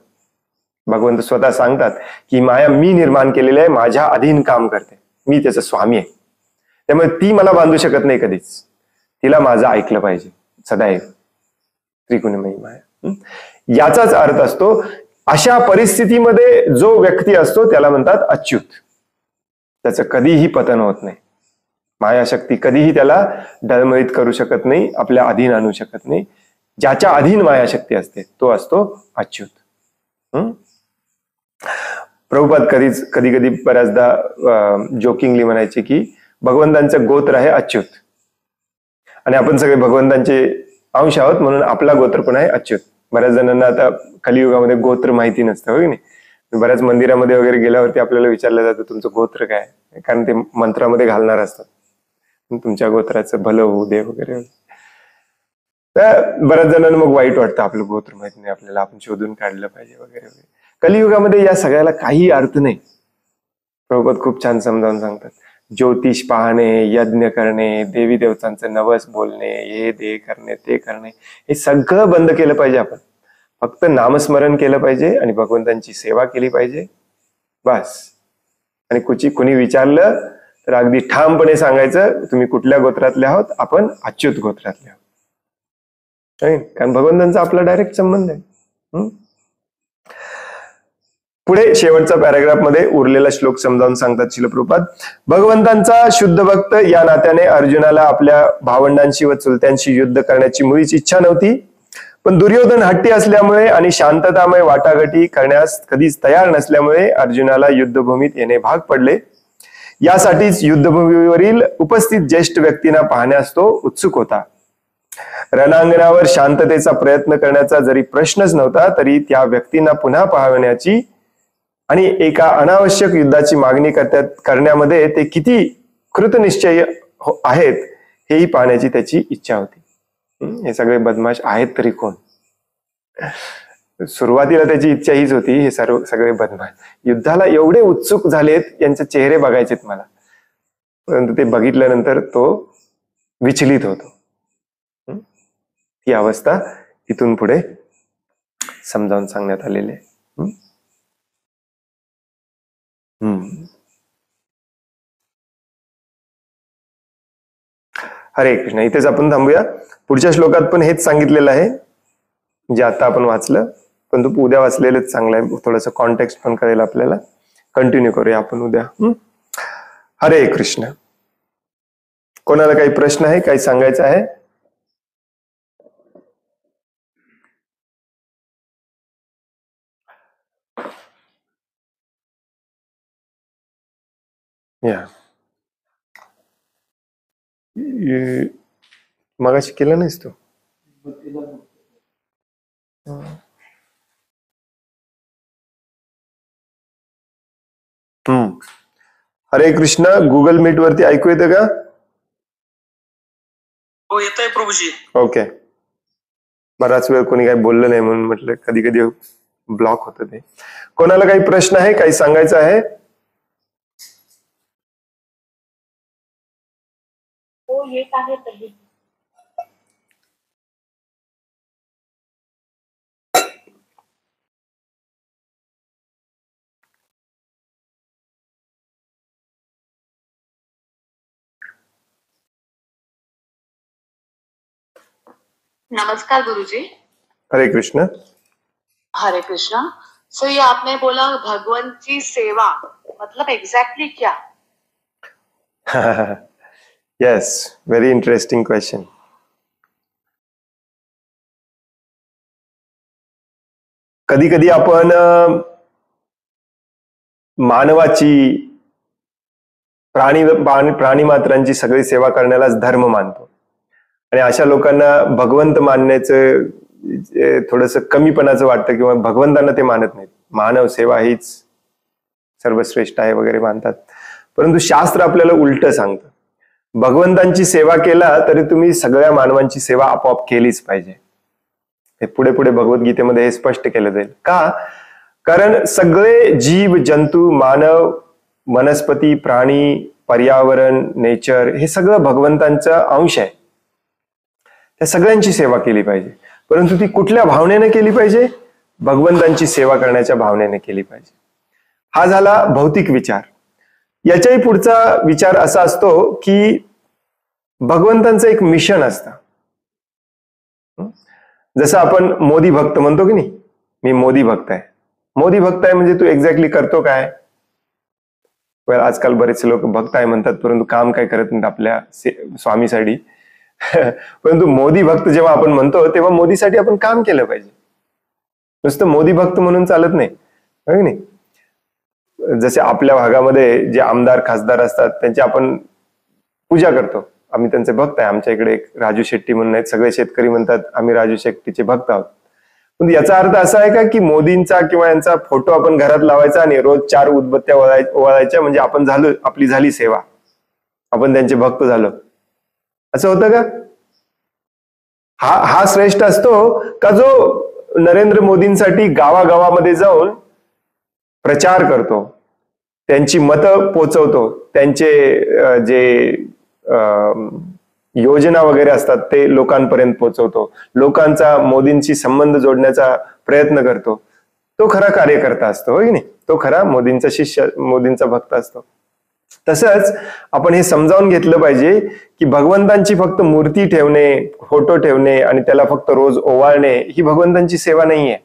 भगवंत स्वतः सांगतात की माया मी निर्माण केलेली आहे, माझ्या अधीन काम करते, मी त्याचा स्वामी आहे, त्यामुळे ती मला बांधू शकत नाही कधीच, तिला माझं ऐकलं पाहिजे सदैव. त्रिगुणमयी माया याचाच अर्थ असतो. अशा परिस्थितीमध्ये जो व्यक्ती असतो त्याला म्हणतात अच्युत. त्याचं कधीही पतन होत नाही. मायाशक्ती कधीही त्याला डळमळीत करू शकत नाही, आपल्या अधीन आणू शकत नाही. ज्याच्या अधीन मायाशक्ती असते तो असतो अच्युत. प्रभुपाद कधी कधी बऱ्याचदा जोकिंगली म्हणायचे की भगवंतांचं गोत्र आहे अच्युत, आणि आपण सगळे भगवंतांचे अंश आहोत म्हणून आपला गोत्र पण आहे अच्युत. बऱ्याच जणांना आता कलियुगामध्ये गोत्र माहिती नसतं, हो की नाही. बऱ्याच मंदिरामध्ये वगैरे गेल्यावरती आपल्याला विचारलं जातं तुमचं गोत्र काय, कारण ते मंत्रामध्ये घालणार असतात, तुमच्या गोत्राचं भलं होऊ दे वगैरे. तर बऱ्याच जणांना मग वाईट वाटतं आपलं गोत्र माहित नाही आपल्याला, आपण शोधून काढलं पाहिजे वगैरे वगैरे. कलियुगामध्ये या सगळ्याला काही अर्थ नाही. प्रभुपाद खूप छान समजावून सांगतात. ज्योतिष पाहणे, यज्ञ करणे, देवी देवतांचं नवस बोलणे, हे दे करणे ते करणे, हे सगळं बंद केलं पाहिजे. आपण फक्त नामस्मरण केलं पाहिजे आणि भगवंतांची सेवा केली पाहिजे, बस. आणि कुणी विचारलं तर अगदी ठामपणे सांगायचं तुम्ही कुठल्या गोत्रातले आहोत, आपण अच्युत गोत्रातले आहोत. कारण भगवंतांचा आपला डायरेक्ट संबंध आहे. पुढे शेवटचा पॅराग्राफ मध्ये उरलेला श्लोक समजावून सांगतात श्रील प्रभुपाद. भगवंतांचा शुद्ध भक्त या नात्याने अर्जुनाला आपल्या भावंडांशी व चुलत्यांशी युद्ध करण्याची मुळीच इच्छा नव्हती, पण दुर्योधन हट्टी असल्यामुळे आणि शांततामय वाटाघाटी करण्यास कधीच तयार नसल्यामुळे अर्जुनाला युद्धभूमीत येणे भाग पडले. यासाठीच युद्धभूमीवरील उपस्थित ज्येष्ठ व्यक्तींना पाहण्यास तो उत्सुक होता. रणांगणावर शांततेचा प्रयत्न करण्याचा जरी प्रश्नच नव्हता, तरी त्या व्यक्तींना पुन्हा पाहण्याची आणि एका अनावश्यक युद्धाची मागणी करण्यामध्ये ते किती कृतनिश्चय आहेत हेही पाहण्याची त्याची इच्छा होती. हे सगळे बदमाश आहेत तरी कोण? सुरुवातीला त्याची इच्छा हीच होती, हे सगळे बदमाश युद्धाला एवढे उत्सुक झालेत, यांचे चेहरे बघायचेत मला. परंतु ते बघितल्यानंतर तो विचलित होतो. ही अवस्था इथून पुढे समजावून सांगण्यात आलेली आहे. हरे कृष्ण. इथेच आपण थांबूया. पुढच्या श्लोकात पण हेच सांगितलेलं आहे जे आता आपण वाचलं, पण तू उद्या वाचलेलंच चांगलं आहे. थोडंसं कॉन्टेक्स्ट पण कळेल आपल्याला. कंटिन्यू करूया आपण उद्या. हरे कृष्ण. कोणाला काही प्रश्न आहे, काही सांगायचं आहे? या मगाशी केलं नाहीस तू? हरे कृष्ण. गुगल मीट वरती ऐकू येतं का? हो येतंय प्रभूजी. ओके. बराच वेळ कोणी काही बोललं नाही म्हणून म्हटलं, कधी कधी ब्लॉक होतं ते. कोणाला काही प्रश्न आहे, काही सांगायचं आहे? हो येत आहे तरी. नमस्कार गुरुजी. हरे कृष्ण. हरे कृष्णा. सो ये आपने बोला भगवान की सेवा, मतलब एग्जैक्टली क्या? Yes, very interesting question. कधी कधी आपण मानवाची, प्राणी मात्रांची सगळी सेवा करण्यालाच धर्म मानतो, आणि अशा लोकांना भगवंत मानण्याचं थोडस कमीपणाचं वाटतं, किंवा भगवंतांना ते मानत नाहीत. मानव सेवा हीच सर्वश्रेष्ठ आहे वगैरे मानतात. परंतु शास्त्र आपल्याला उलट सांगतं. भगवंतांची सेवा केला तरी तुम्ही सगळ्या मानवांची सेवा आपोआप केलीच पाहिजे. हे पुढे पुढे भगवद्गीतेमध्ये हे स्पष्ट केलं जाईल. का? कारण सगळे जीव जंतू, मानव, वनस्पती, प्राणी, पर्यावरण, नेचर, हे सगळं भगवंतांचा अंश आहे. त्या सगळ्यांची सेवा केली पाहिजे. परंतु ती कुठल्या भावनेने केली पाहिजे? भगवंतांची सेवा करण्याच्या भावनेने केली पाहिजे. हा झाला भौतिक विचार. याच्याही पुढचा विचार असा असतो की भगवंतांचं एक मिशन असतं. जसं आपण मोदी भक्त म्हणतो की नाही, मी मोदी भक्त आहे. मोदी भक्त आहे म्हणजे तू एक्झॅक्टली करतो काय? आजकाल बरेचसे लोक भक्त आहे म्हणतात परंतु काम काय करत नाहीत आपल्या स्वामीसाठी. परंतु मोदी भक्त जेव्हा आपण म्हणतो तेव्हा मोदीसाठी आपण काम केलं पाहिजे. नुसतं मोदी भक्त म्हणून चालत नाही, है नाही. जसे आपल्या भागामध्ये जे आमदार खासदार असतात त्यांची आपण पूजा करतो, आम्ही त्यांचे भक्त आहे. आमच्या इकडे एक राजू शेट्टी म्हणून आहेत, सगळे शेतकरी म्हणतात आम्ही राजू शेट्टीचे भक्त आहोत. पण याचा अर्थ असा आहे का की मोदींचा किंवा यांचा फोटो आपण घरात लावायचा आणि रोज 4 उदबत्त्या ओवाळायच्या म्हणजे आपण झालो, आपली झाली सेवा, आपण त्यांचे भक्त झालो, असं होतं का? हा श्रेष्ठ असतो का जो नरेंद्र मोदींसाठी गावागावामध्ये जाऊन प्रचार करतो, त्यांची मतं पोचवतो, त्यांचे जे योजना वगैरे असतात ते लोकांपर्यंत पोहोचवतो, लोकांचा मोदींशी संबंध जोडण्याचा प्रयत्न करतो, तो खरा कार्यकर्ता असतो, हो की नाही? तो खरा मोदींचा शिष्य, मोदींचा भक्त असतो. तसंच आपण हे समजावून घेतलं पाहिजे की भगवंतांची फक्त मूर्ती ठेवणे, फोटो ठेवणे आणि त्याला फक्त रोज ओवाळणे ही भगवंतांची सेवा नाहीये.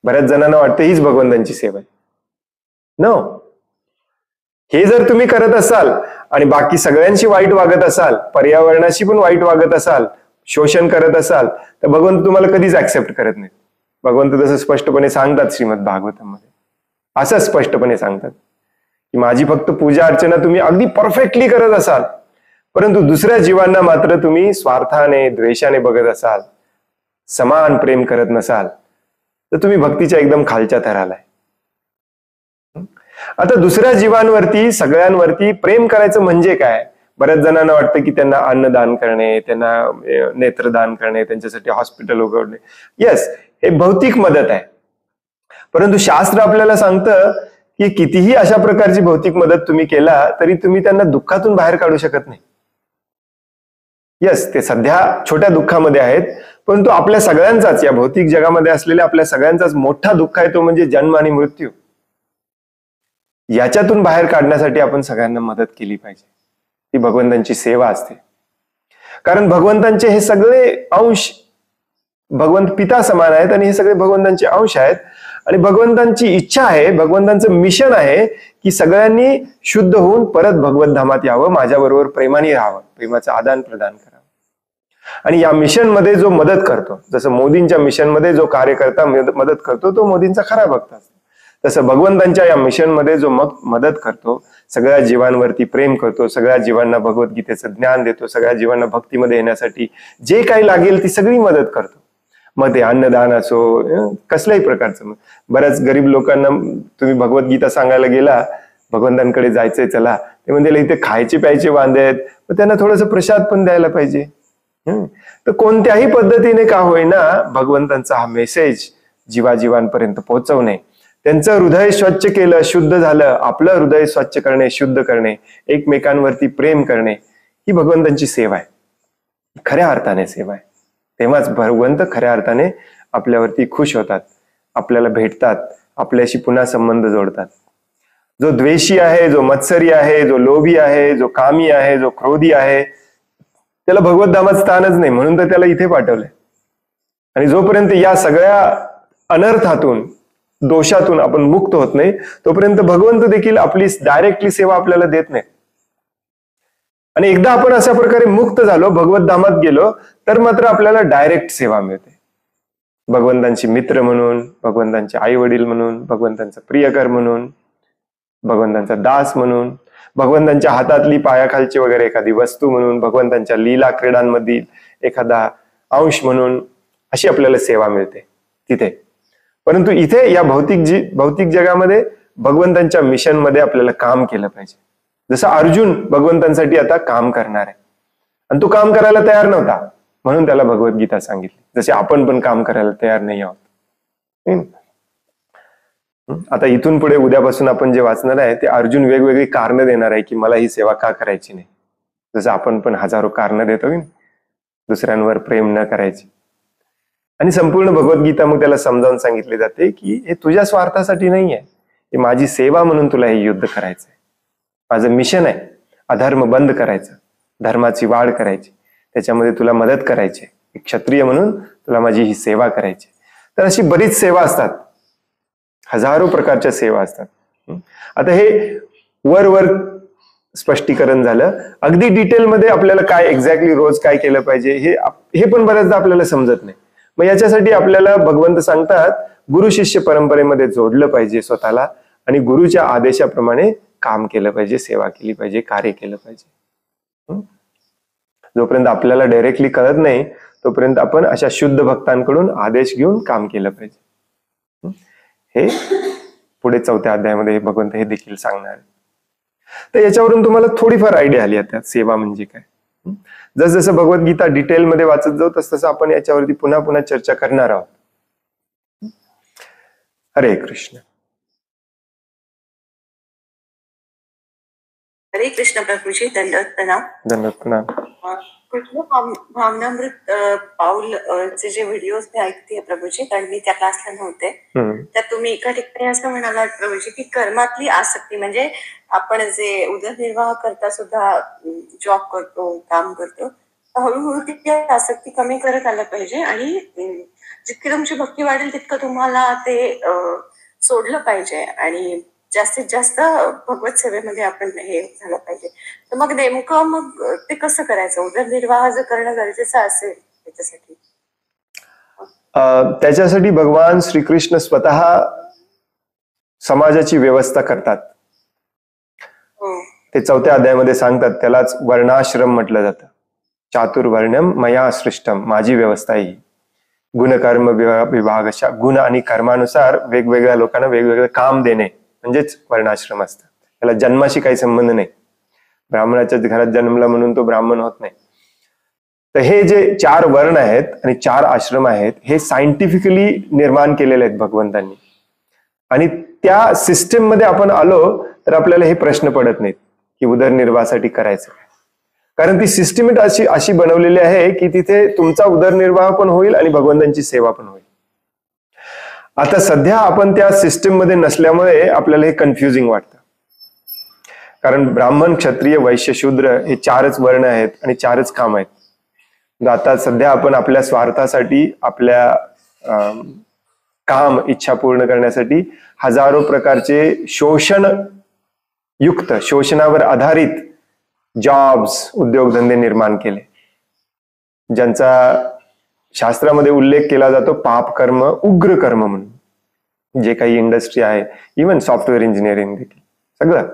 बऱ्याच जणांना वाटतं हीच भगवंतांची सेवा आहे. नो, हे जर तुम्ही करत असाल आणि बाकी सगळ्यांशी वाईट वागत असाल, पर्यावरणाशी पण वाईट वागत असाल, शोषण करत असाल, तर भगवंत तुम्हाला कधीच ऍक्सेप्ट करत नाहीत. भगवंत जसं स्पष्टपणे सांगतात श्रीमद भागवतामध्ये, असं स्पष्टपणे सांगतात की माझी फक्त पूजा अर्चना तुम्ही अगदी परफेक्टली करत असाल परंतु दुसऱ्या जीवांना मात्र तुम्ही स्वार्थाने द्वेषाने बघत असाल, समान प्रेम करत नसाल, तर तुम्ही भक्तीच्या एकदम खालच्या थराला आहे. आता दुसऱ्या जीवांवरती, सगळ्यांवरती प्रेम करायचं म्हणजे काय? बऱ्याच जणांना वाटतं की त्यांना अन्नदान करणे, त्यांना नेत्रदान करणे, त्यांच्यासाठी हॉस्पिटल उघडणे, येस, हे भौतिक मदत आहे. परंतु शास्त्र आपल्याला सांगतं की कितीही अशा प्रकारची भौतिक मदत तुम्ही केला तरी तुम्ही त्यांना दुःखातून बाहेर काढू शकत नाही. येस, ते सध्या छोट्या दुःखामध्ये आहेत, परंतु आपल्या सगळ्यांचाच, या भौतिक जगामध्ये असलेल्या आपल्या सगळ्यांचाच मोठा दुःख आहे तो म्हणजे जन्म आणि मृत्यू. याच्यातून बाहेर काढण्यासाठी आपण सगळ्यांना मदत केली पाहिजे. ती भगवंतांची सेवा असते. कारण भगवंतांचे हे सगळे अंश भगवंत पिता समान आहेत आणि हे सगळे भगवंतांचे अंश आहेत आणि भगवंतांची इच्छा आहे, भगवंतांचं मिशन आहे की सगळ्यांनी शुद्ध होऊन परत भगवत धामात यावं, माझ्याबरोबर प्रेमाने राहावं, प्रेमाचं आदान प्रदान करावं. आणि या मिशन मध्ये जो मदत करतो, जसं मोदींच्या मिशन मध्ये जो कार्यकर्ता मदत करतो तो मोदींचा खरा भक्त असतो, तसं भगवंतांच्या या मिशन मध्ये जो मदत करतो, सगळ्या जीवांवरती प्रेम करतो, सगळ्या जीवांना भगवद्गीतेचं ज्ञान देतो, सगळ्या जीवांना भक्तीमध्ये येण्यासाठी जे काही लागेल ती सगळी मदत करतो. मग ते अन्नदान असो, कसल्याही प्रकारचं. बऱ्याच गरीब लोकांना तुम्ही भगवद्गीता सांगायला गेला, भगवंतांकडे जायचंय चला, ते म्हणजे इथे खायचे प्यायचे वांदे आहेत, मग त्यांना थोडंसं प्रसाद पण द्यायला पाहिजे. तर कोणत्याही पद्धतीने का होईना भगवंतांचा हा मेसेज जीवाजीवांपर्यंत पोहोचवणे, त्यांचं हृदय स्वच्छ केलं, शुद्ध झालं, आपलं हृदय स्वच्छ करणे, शुद्ध करणे, एकमेकांवरती प्रेम करणे, ही भगवंतांची सेवा आहे, खऱ्या अर्थाने सेवा आहे. तेव्हाच भगवंत खऱ्या अर्थाने आपल्यावरती खुश होतात, आपल्याला भेटतात, आपल्याशी पुन्हा संबंध जोडतात. जो द्वेषी आहे, जो मत्सरी आहे, जो लोभी आहे, जो कामी आहे, जो क्रोधी आहे, त्याला भगवत धामात स्थानच नाही, म्हणून तर त्याला इथे पाठवलंय. आणि जोपर्यंत या सगळ्या अनर्थातून, दोषातून आपण मुक्त होत नाही तोपर्यंत भगवंत देखील आपली डायरेक्टली सेवा आपल्याला देत नाही. आणि एकदा आपण अशा प्रकारे मुक्त झालो, भगवत धामात गेलो, तर मात्र आपल्याला डायरेक्ट सेवा मिळते. भगवंतांची मित्र म्हणून, भगवंतांचे आई वडील म्हणून, भगवंतांचा प्रियकर म्हणून, भगवंतांचा दास म्हणून, भगवंतांच्या हातातली पायाखालची वगैरे एखादी वस्तू म्हणून, भगवंतांच्या लीला क्रीडांमधील एखादा अंश म्हणून, अशी आपल्याला सेवा मिळते तिथे. परंतु इथे या भौतिक जगामध्ये भगवंतांच्या मिशन मध्ये आपल्याला काम केलं पाहिजे. जसं अर्जुन भगवंतांसाठी आता काम करणार आहे आणि तो काम करायला तयार नव्हता, म्हणून त्याला भगवद्गीता सांगितली. जसे आपण पण काम करायला तयार नाही आहोत. आता इथून पुढे उद्यापासून आपण जे वाचणार आहे ते अर्जुन वेगवेगळी कारणं देणार आहे की मला ही सेवा का करायची नाही. जसं आपण पण हजारो कारणं देतो की दुसऱ्यांवर प्रेम न करायची. आणि संपूर्ण भगवद्गीता मग त्याला समजावून सांगितले जाते की हे तुझ्या स्वार्थासाठी नाहीये, हे माझी सेवा म्हणून तुला हे युद्ध करायचंय. माझं मिशन आहे अधर्म बंद करायचं, धर्माची वाढ करायची, त्याच्यामध्ये तुला मदत करायची, एक क्षत्रिय म्हणून तुला माझी ही सेवा करायची. तर अशी बरीच सेवा असतात, हजारो प्रकारच्या सेवा असतात. आता हे वर स्पष्टीकरण झालं. अगदी डिटेलमध्ये आपल्याला काय एक्झॅक्टली रोज काय केलं पाहिजे हे पण बऱ्याचदा आपल्याला समजत नाही. मग याच्यासाठी आपल्याला भगवंत सांगतात गुरु शिष्य परंपरेमध्ये जोडलं पाहिजे स्वतःला आणि गुरुच्या आदेशाप्रमाणे काम केलं पाहिजे, सेवा केली पाहिजे, कार्य केलं पाहिजे. जोपर्यंत आपल्याला डायरेक्टली कळत नाही तोपर्यंत आपण अशा शुद्ध भक्तांकडून आदेश घेऊन काम केलं पाहिजे. हे पुढे 4थ्या अध्यायामध्ये भगवंत हे देखील सांगणार आहे. तर याच्यावरून तुम्हाला थोडीफार आयडिया आली आता सेवा म्हणजे काय. जसजसं भगवद्गीता डिटेलमध्ये वाचत जाऊ तसं आपण याच्यावरती पुन्हा पुन्हा चर्चा करणार आहोत. हरे कृष्ण. हरे कृष्ण प्रभूजी, दंडवत प्रणाम. धन्यवाद. प्रणाम. कुठलं भावनामृत पाऊल चे जे व्हिडिओज मी ऐकते प्रभूजी, कारण मी त्या क्लासला नव्हते, तर तुम्ही एका ठिकाणी असं म्हणालात प्रभूजी की कर्मातली आसक्ती म्हणजे आपण जे उदरनिर्वाह करता सुद्धा जॉब करतो, काम करतो, हळूहळू ती आसक्ती कमी करत आलं पाहिजे आणि जितकी तुमची भक्ती वाढेल तितकं तुम्हाला ते सोडलं पाहिजे आणि जास्तीत जास्त भगवत सेवेमध्ये आपण हे झालं पाहिजे. तर मग नेमकं मग ते कसं करायचं, उदरनिर्वाह जर करणं गरजेचं असेल त्याच्यासाठी? त्याच्यासाठी भगवान श्रीकृष्ण स्वतः समाजाची व्यवस्था करतात. ते 4थ्या अध्यायामध्ये सांगतात, त्यालाच वर्णाश्रम म्हटलं जातं. चातुर्वर्ण्यम मया सृष्टम, माझी व्यवस्था ही. गुणकर्म विभाग, अशा गुण आणि कर्मानुसार वेगवेगळ्या लोकांना वेगवेगळं काम देणे म्हणजेच वर्णाश्रम असतात. त्याला जन्माशी काही संबंध नाही. ब्राह्मणाच्या घरात जन्मला म्हणून तो ब्राह्मण होत नाही. तर हे जे 4 वर्ण आहेत आणि 4 आश्रम आहेत हे सायंटिफिकली निर्माण केलेले आहेत भगवंतांनी. आणि त्या सिस्टीम मध्ये आपण आलो तर आपल्याला हे प्रश्न पडत नाहीत की उदरनिर्वाहासाठी करायचं काय. कारण ती सिस्टीम अशी बनवलेली आहे की तिथे तुमचा उदरनिर्वाह पण होईल आणि भगवंतांची सेवा पण होईल. आता सध्या आपण त्या सिस्टीम मध्ये नसल्यामुळे आपल्याला हे कन्फ्युजिंग वाटतं. कारण ब्राह्मण, क्षत्रिय, वैश्य, शूद्र हे 4च वर्ण आहेत आणि 4च काम आहेत. आता सध्या आपण आपल्या स्वार्थासाठी, आपल्या काम इच्छा पूर्ण करण्यासाठी हजारो प्रकारचे शोषणावर आधारित जॉब्स, उद्योगधंदे निर्माण केले, ज्यांचा शास्त्रामध्ये उल्लेख केला जातो पाप कर्म, उग्र कर्म म्हणून. जे काही इंडस्ट्री आहे, इव्हन सॉफ्टवेअर इंजिनिअरिंग देखील, सगळं,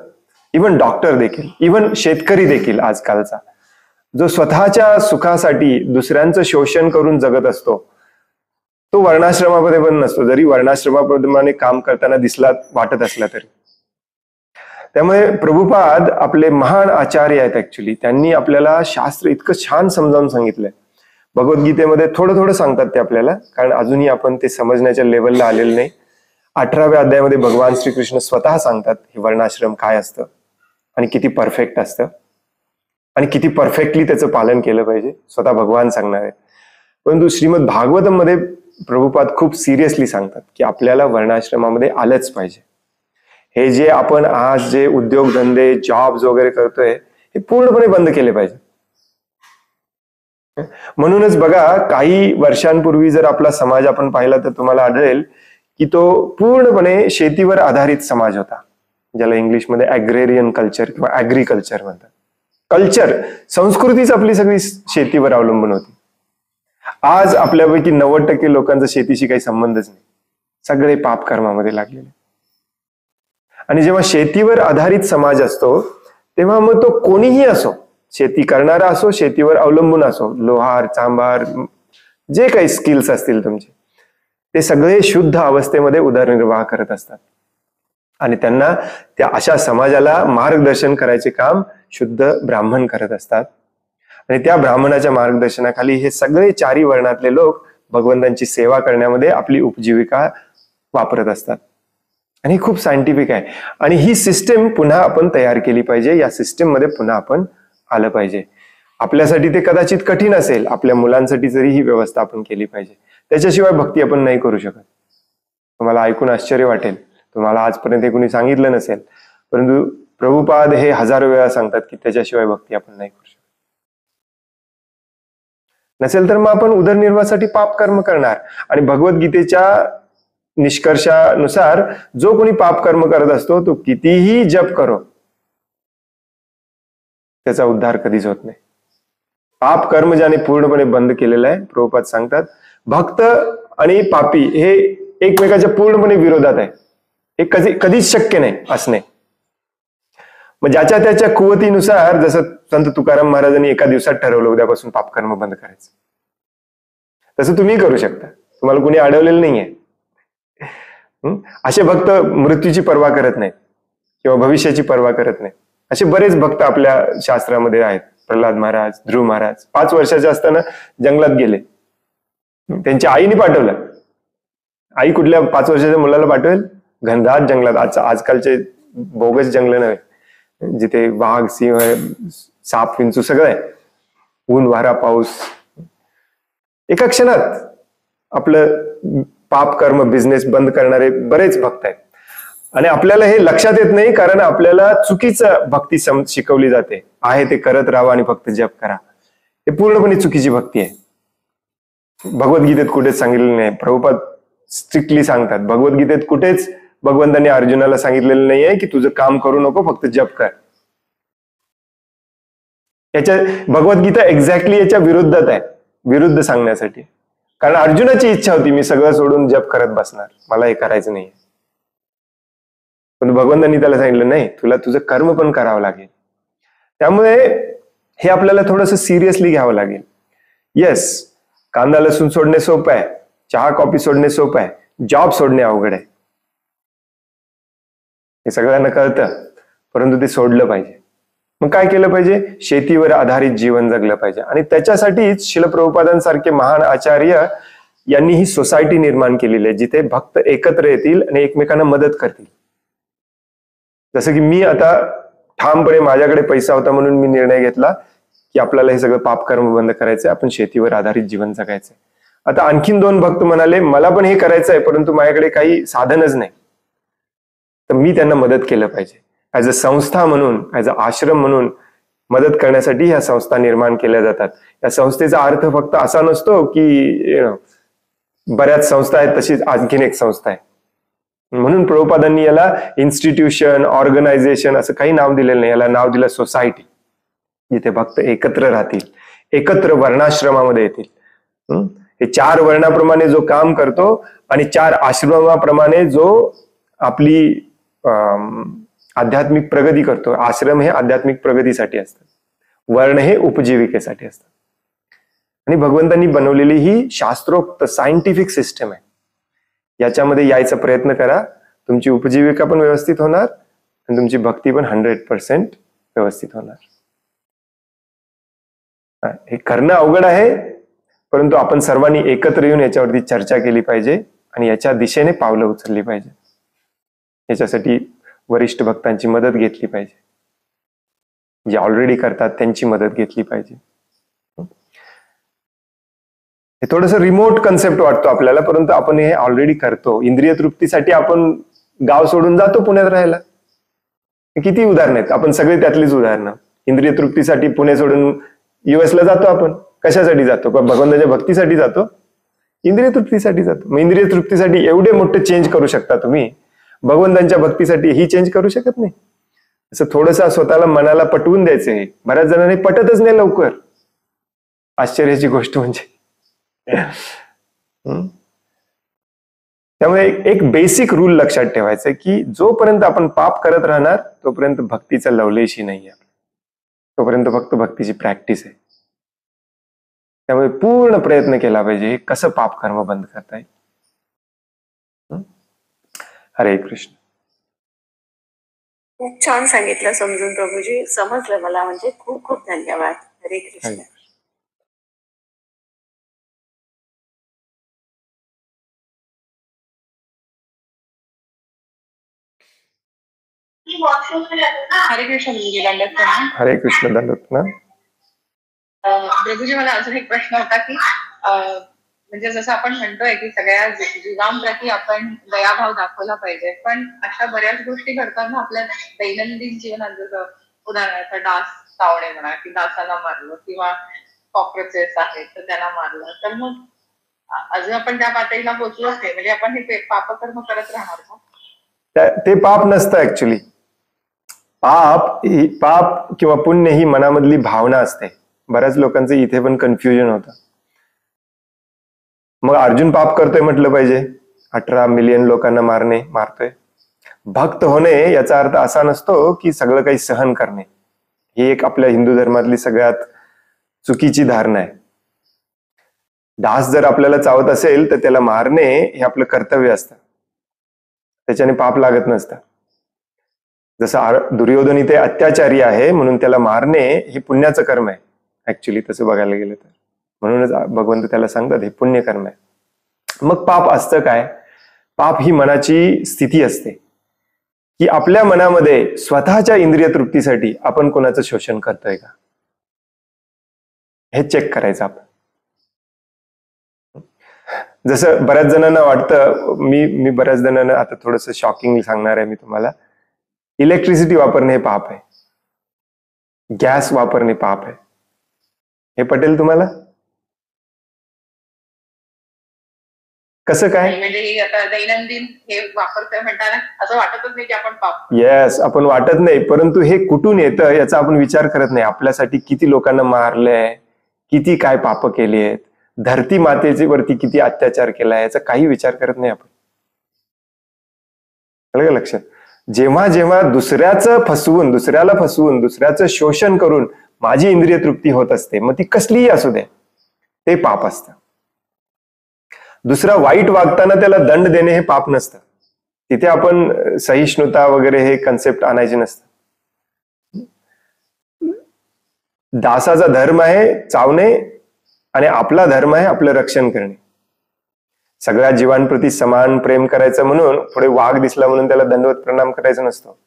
इव्हन डॉक्टर देखील, इव्हन शेतकरी देखील आजकालचा, जो स्वतःच्या सुखासाठी दुसऱ्यांचं शोषण करून जगत असतो, तो वर्णाश्रमामध्ये पण नसतो, जरी वर्णाश्रमाप्रमाणे काम करताना वाटत असला तरी. त्यामुळे प्रभुपाद आपले महान आचार्य आहेत ऍक्च्युली. त्यांनी आपल्याला शास्त्र इतकं छान समजावून सांगितलंय. भगवद्गीतेमध्ये थोडं थोडं सांगतात ते आपल्याला, कारण अजूनही आपण ते समजण्याच्या लेवलला आलेलं नाही. 18व्या अध्यायामध्ये भगवान श्रीकृष्ण स्वतः सांगतात हे वर्णाश्रम काय असतं आणि किती परफेक्ट असतं आणि किती परफेक्टली त्याचं पालन केलं पाहिजे, स्वतः भगवान सांगणार आहेत. परंतु श्रीमद भागवतम मध्ये प्रभुपाद खूप सिरियसली सांगतात की आपल्याला वर्णाश्रमामध्ये आलंच पाहिजे. हे जे आपण आज जे उद्योगधंदे, जॉब्स वगैरे करतोय हे पूर्णपणे बंद केले पाहिजे. म्हणूनच बघा, काही वर्षांपूर्वी जर आपला समाज आपण पाहिला तर तुम्हाला आढळेल की तो पूर्णपणे शेतीवर आधारित समाज होता, ज्याला इंग्लिशमध्ये ॲग्रेरियन कल्चर किंवा ॲग्रिकल्चर म्हणतात. कल्चर, संस्कृतीच आपली सगळी शेतीवर अवलंबून होती. आज आपल्यापैकी 90% लोकांचा शेतीशी काही संबंधच नाही, सगळे पाप कर्मामध्ये लागलेले. आणि जेव्हा शेतीवर आधारित समाज असतो तेव्हा मग तो कोणीही असो, शेती करणारा असो, शेतीवर अवलंबून असो, लोहार, चांभार, जे काही स्किल्स असतील तुमचे, ते सगळे शुद्ध अवस्थेमध्ये उदरनिर्वाह करत असतात. आणि त्यांना त्या अशा समाजाला मार्गदर्शन करायचे काम शुद्ध ब्राह्मण करत असतात. आणि त्या ब्राह्मणाच्या मार्गदर्शनाखाली हे सगळे 4ही वर्णातले लोक भगवंतांची सेवा करण्यामध्ये आपली उपजीविका वापरत असतात. आणि खूप सायंटिफिक आहे. आणि ही सिस्टीम पुन्हा आपण तयार केली पाहिजे, या सिस्टीम मध्ये पुन्हा आपण आलं पाहिजे. आपल्यासाठी ते कदाचित कठीण असेल, आपल्या मुलांसाठी जरी ही व्यवस्था आपण केली पाहिजे. त्याच्याशिवाय भक्ती आपण नाही करू शकत. तुम्हाला ऐकून आश्चर्य वाटेल, तुम्हाला आजपर्यंत कोणी सांगितलं नसेल, परंतु प्रभुपाद हे हजारो वेळा सांगतात की त्याच्याशिवाय भक्ती आपण नाही करू शकत. नसेल तर मग आपण उदरनिर्वाहासाठी पाप कर्म करणार. आणि भगवद्गीतेच्या निष्कर्षानुसार जो कोणी पाप कर्म करत असतो तो कितीही जप करो त्याचा उद्धार कधीच होत नाही. पाप कर्म ज्याने पूर्णपणे बंद केलेलं आहे, प्रभुपाद सांगतात भक्त आणि पापी हे एकमेकाच्या पूर्णपणे विरोधात आहे. हे कधीच शक्य नाही असणे. मग ज्याच्या त्याच्या कुवतीनुसार, जसं संत तुकाराम महाराजांनी एका दिवसात ठरवलं उद्यापासून पाप कर्म बंद करायचं, तसं तुम्ही करू शकता. तुम्हाला कुणी अडवलेलं नाहीये. असे भक्त मृत्यूची पर्वा करत नाहीत किंवा भविष्याची पर्वा करत नाहीत. असे बरेच भक्त आपल्या शास्त्रामध्ये आहेत. प्रल्हाद महाराज, ध्रुव महाराज 5 वर्षाचे असताना जंगलात गेले. त्यांच्या आईने पाठवलं. आई कुठल्या 5 वर्षाच्या मुलाला पाठवेल? घनदाट जंगलात. आजकालचे बोगस जंगल नव्हे, जिथे वाघ, सिंह, साप, विंचू सगळं आहे. ऊन, वारा, पाऊस. एका क्षणात आपलं पाप कर्म बिझनेस बंद करणारे बरेच भक्त आहेत. आणि आपल्याला हे लक्षात येत नाही, कारण आपल्याला चुकीचं भक्ती शिकवली जाते. आहे ते करत राहा आणि फक्त जप करा. हे पूर्णपणे चुकीची भक्ती आहे. भगवद्गीतेत कुठेच सांगितलेलं नाही. प्रभुपाद स्ट्रिक्टली सांगतात, भगवद्गीतेत कुठेच भगवंतांनी अर्जुनाला सांगितलेलं नाहीये की तुझं काम करू नको, फक्त जप कर. याच्या भगवद्गीता एक्झॅक्टली याच्या विरुद्धात आहे, विरुद्ध सांगण्यासाठी. कारण अर्जुनाची इच्छा होती मी सगळं सोडून जप करत बसणार, मला हे करायचं नाही. पण भगवंतांनी त्याला सांगितलं नाही, तुला तुझं कर्म पण करावं लागेल. त्यामुळे हे आपल्याला थोडंसं सिरियसली घ्यावं लागेल. येस, कांदा लसूण सोडणे सोपं आहे, चहा कॉफी सोडणे सोपं आहे, जॉब सोडणे अवघड आहे. हे सगळ्यांना कळतं, परंतु ते सोडलं पाहिजे. मग काय केलं पाहिजे? शेतीवर आधारित जीवन जगलं पाहिजे. आणि त्याच्यासाठीच शिल प्रभुपादांसारखे महान आचार्य यांनी ही सोसायटी निर्माण केलेली आहे, जिथे भक्त एकत्र येतील आणि एकमेकांना मदत करतील. जसं की मी आता ठामपणे, माझ्याकडे पैसा होता म्हणून मी निर्णय घेतला की आपल्याला हे सगळं पापकर्म बंद करायचंय, आपण शेतीवर आधारित जीवन जगायचंय. आता आणखीन 2 भक्त म्हणाले मला पण हे करायचं आहे, परंतु माझ्याकडे काही साधनच नाही. तर मी त्यांना मदत केलं पाहिजे. ऍज अ संस्था म्हणून, ऍज अ आश्रम म्हणून मदत करण्यासाठी ह्या संस्था निर्माण केल्या जातात. या संस्थेचा अर्थ फक्त असा नसतो की बऱ्याच संस्था आहेत तशीच आणखीन एक संस्था आहे. म्हणून प्रभुपादांनी याला इन्स्टिट्यूशन, ऑर्गनायझेशन असं काही नाव दिलेलं नाही. याला नाव दिलं सोसायटी, जिथे भक्त एकत्र राहतील, एकत्र वर्णाश्रमामध्ये येतील. हे 4 वर्णाप्रमाणे जो काम करतो आणि 4 आश्रमाप्रमाणे जो आपली आध्यात्मिक प्रगती करतो. आश्रम हे आध्यात्मिक प्रगतीसाठी असतात, वर्ण हे उपजीविकेसाठी असतात. आणि भगवंतांनी बनवलेली ही शास्त्रोक्त सायंटिफिक सिस्टम आहे. याच्यामध्ये यायचा प्रयत्न करा, तुमची उपजीविका पण व्यवस्थित होणार आणि तुमची भक्ती पण 100% व्यवस्थित होणार. हे करणं अवघड आहे, परंतु आपण सर्वांनी एकत्र येऊन याच्यावरती चर्चा केली पाहिजे आणि याच्या दिशेने पावलं उचलली पाहिजे. याच्यासाठी वरिष्ठ भक्तांची मदत घेतली पाहिजे, जे ऑलरेडी करतात त्यांची मदत घेतली पाहिजे. हे थोडंसं रिमोट कन्सेप्ट वाटतो आपल्याला, परंतु आपण हे ऑलरेडी करतो. इंद्रिय तृप्तीसाठी आपण गाव सोडून जातो पुण्यात राहायला. किती उदाहरण आहेत, आपण सगळे त्यातलीच उदाहरणं. इंद्रिय तृप्तीसाठी पुणे सोडून US ला जातो आपण. कशासाठी जातो? भगवंताच्या भक्तीसाठी जातो, इंद्रिय तृप्तीसाठी जातो. मग इंद्रिय तृप्तीसाठी एवढे मोठे चेंज करू शकता तुम्ही, भगवंतांच्या भक्तीसाठी ही चेंज करू शकत नाही. असं थोडंसं स्वतःला मनाला पटवून द्यायचं. बऱ्याच जणांनी पटतच नाही लवकर. आश्चर्याची गोष्ट म्हणजे. त्यामुळे एक बेसिक रूल लक्षात ठेवायचं की जोपर्यंत आपण पाप करत राहणार तोपर्यंत भक्तीचा लवलेशी नाहीये, तोपर्यंत फक्त भक्तीची प्रॅक्टिस आहे. त्यामुळे पूर्ण प्रयत्न केला पाहिजे कसं पाप कर्म बंद करता येईल. हरे कृष्ण. खूप छान सांगितलं समजून प्रभूजी, समजलं मला. म्हणजे खूप खूप धन्यवाद. हरे कृष्ण. हरे कृष्ण. हरे कृष्ण. दंडवत ना. प्रभूजी, मला अजून एक प्रश्न होता की म्हणजे जसं आपण म्हणतोय की सगळ्या जीवांप्रती आपण दयाभाव दाखवला पाहिजे, पण अशा बऱ्याच गोष्टी घडतात ना आपल्या दैनंदिन जीवनात, जसं उदाहरणार्थ डास चावणे म्हणा, की डासाला मारलं, किंवा कॉक्रोचेस आहेत तर त्यांना मारलं, तर मग अजून आपण त्या पातळीला पोहोचलोच नाही, म्हणजे आपण हे पापकर्म करत राहणार का? ते पाप नसतं ऍक्च्युली. पाप किंवा पुण्य ही मनामधली भावना असते. बऱ्याच लोकांचं इथे पण कन्फ्युजन होतं. मग अर्जुन पाप करतोय म्हटलं पाहिजे, 18 मिलियन लोकांना मारतोय. भक्त होणे याचा अर्थ असा नसतो की सगळं काही सहन करणे. ही एक आपल्या हिंदू धर्मातली सगळ्यात चुकीची धारणा आहे. डास जर आपल्याला चावत असेल तर त्याला मारणे हे आपलं कर्तव्य असतं, त्याच्याने पाप लागत नसतं. जसं दुर्योधन इथे अत्याचारी आहे म्हणून त्याला मारणे हे पुण्याचं कर्म आहे ऍक्च्युली, तसं बघायला गेलं तर. म्हणूनच भगवंत त्याला सांगतात हे पुण्यकर्म आहे. मग पाप असतं काय? पाप ही मनाची स्थिती असते की आपल्या मनामध्ये स्वतःच्या इंद्रिय तृप्तीसाठी आपण कोणाचं शोषण करतोय का, हे चेक करायचं आपण. जसं बऱ्याच जणांना वाटतं, मी बऱ्याच जणांना आता थोडंसं शॉकिंग सांगणार आहे मी तुम्हाला, इलेक्ट्रिसिटी वापरणे हे पाप आहे, गॅस वापरणे पाप आहे. हे पटेल तुम्हाला? कसं काय? म्हणजे आता दैनंदिन हे वापरतोय म्हणताना असं वाटतच नाही की आपण पाप. येस, आपण वाटत नाही, परंतु हे कुठून येतं याचा आपण विचार करत नाही. आपल्यासाठी किती लोकांना मारलंय, किती काय पाप केली आहेत, धरती मातेचे वरती किती अत्याचार केलाय, याचा काही विचार करत नाही आपण. कळलं लक्षात? जेव्हा जेव्हा दुसऱ्याला फसवून दुसऱ्याचं शोषण करून माझी इंद्रिय तृप्ती होत असते, मग ती कसलीही असू दे, ते पाप असतं. दुसरा वाईट वागताना त्याला दंड देणे हे पाप नसतं. तिथे आपण सहिष्णुता वगैरे हे कन्सेप्ट आणायचे नसतं. दासाचा धर्म आहे चावणे आणि आपला धर्म आहे आपलं रक्षण करणे. सगळ्या जीवांप्रती समान प्रेम करायचं म्हणून पुढे वाघ दिसला म्हणून त्याला दंडवत प्रणाम करायचा नसतो,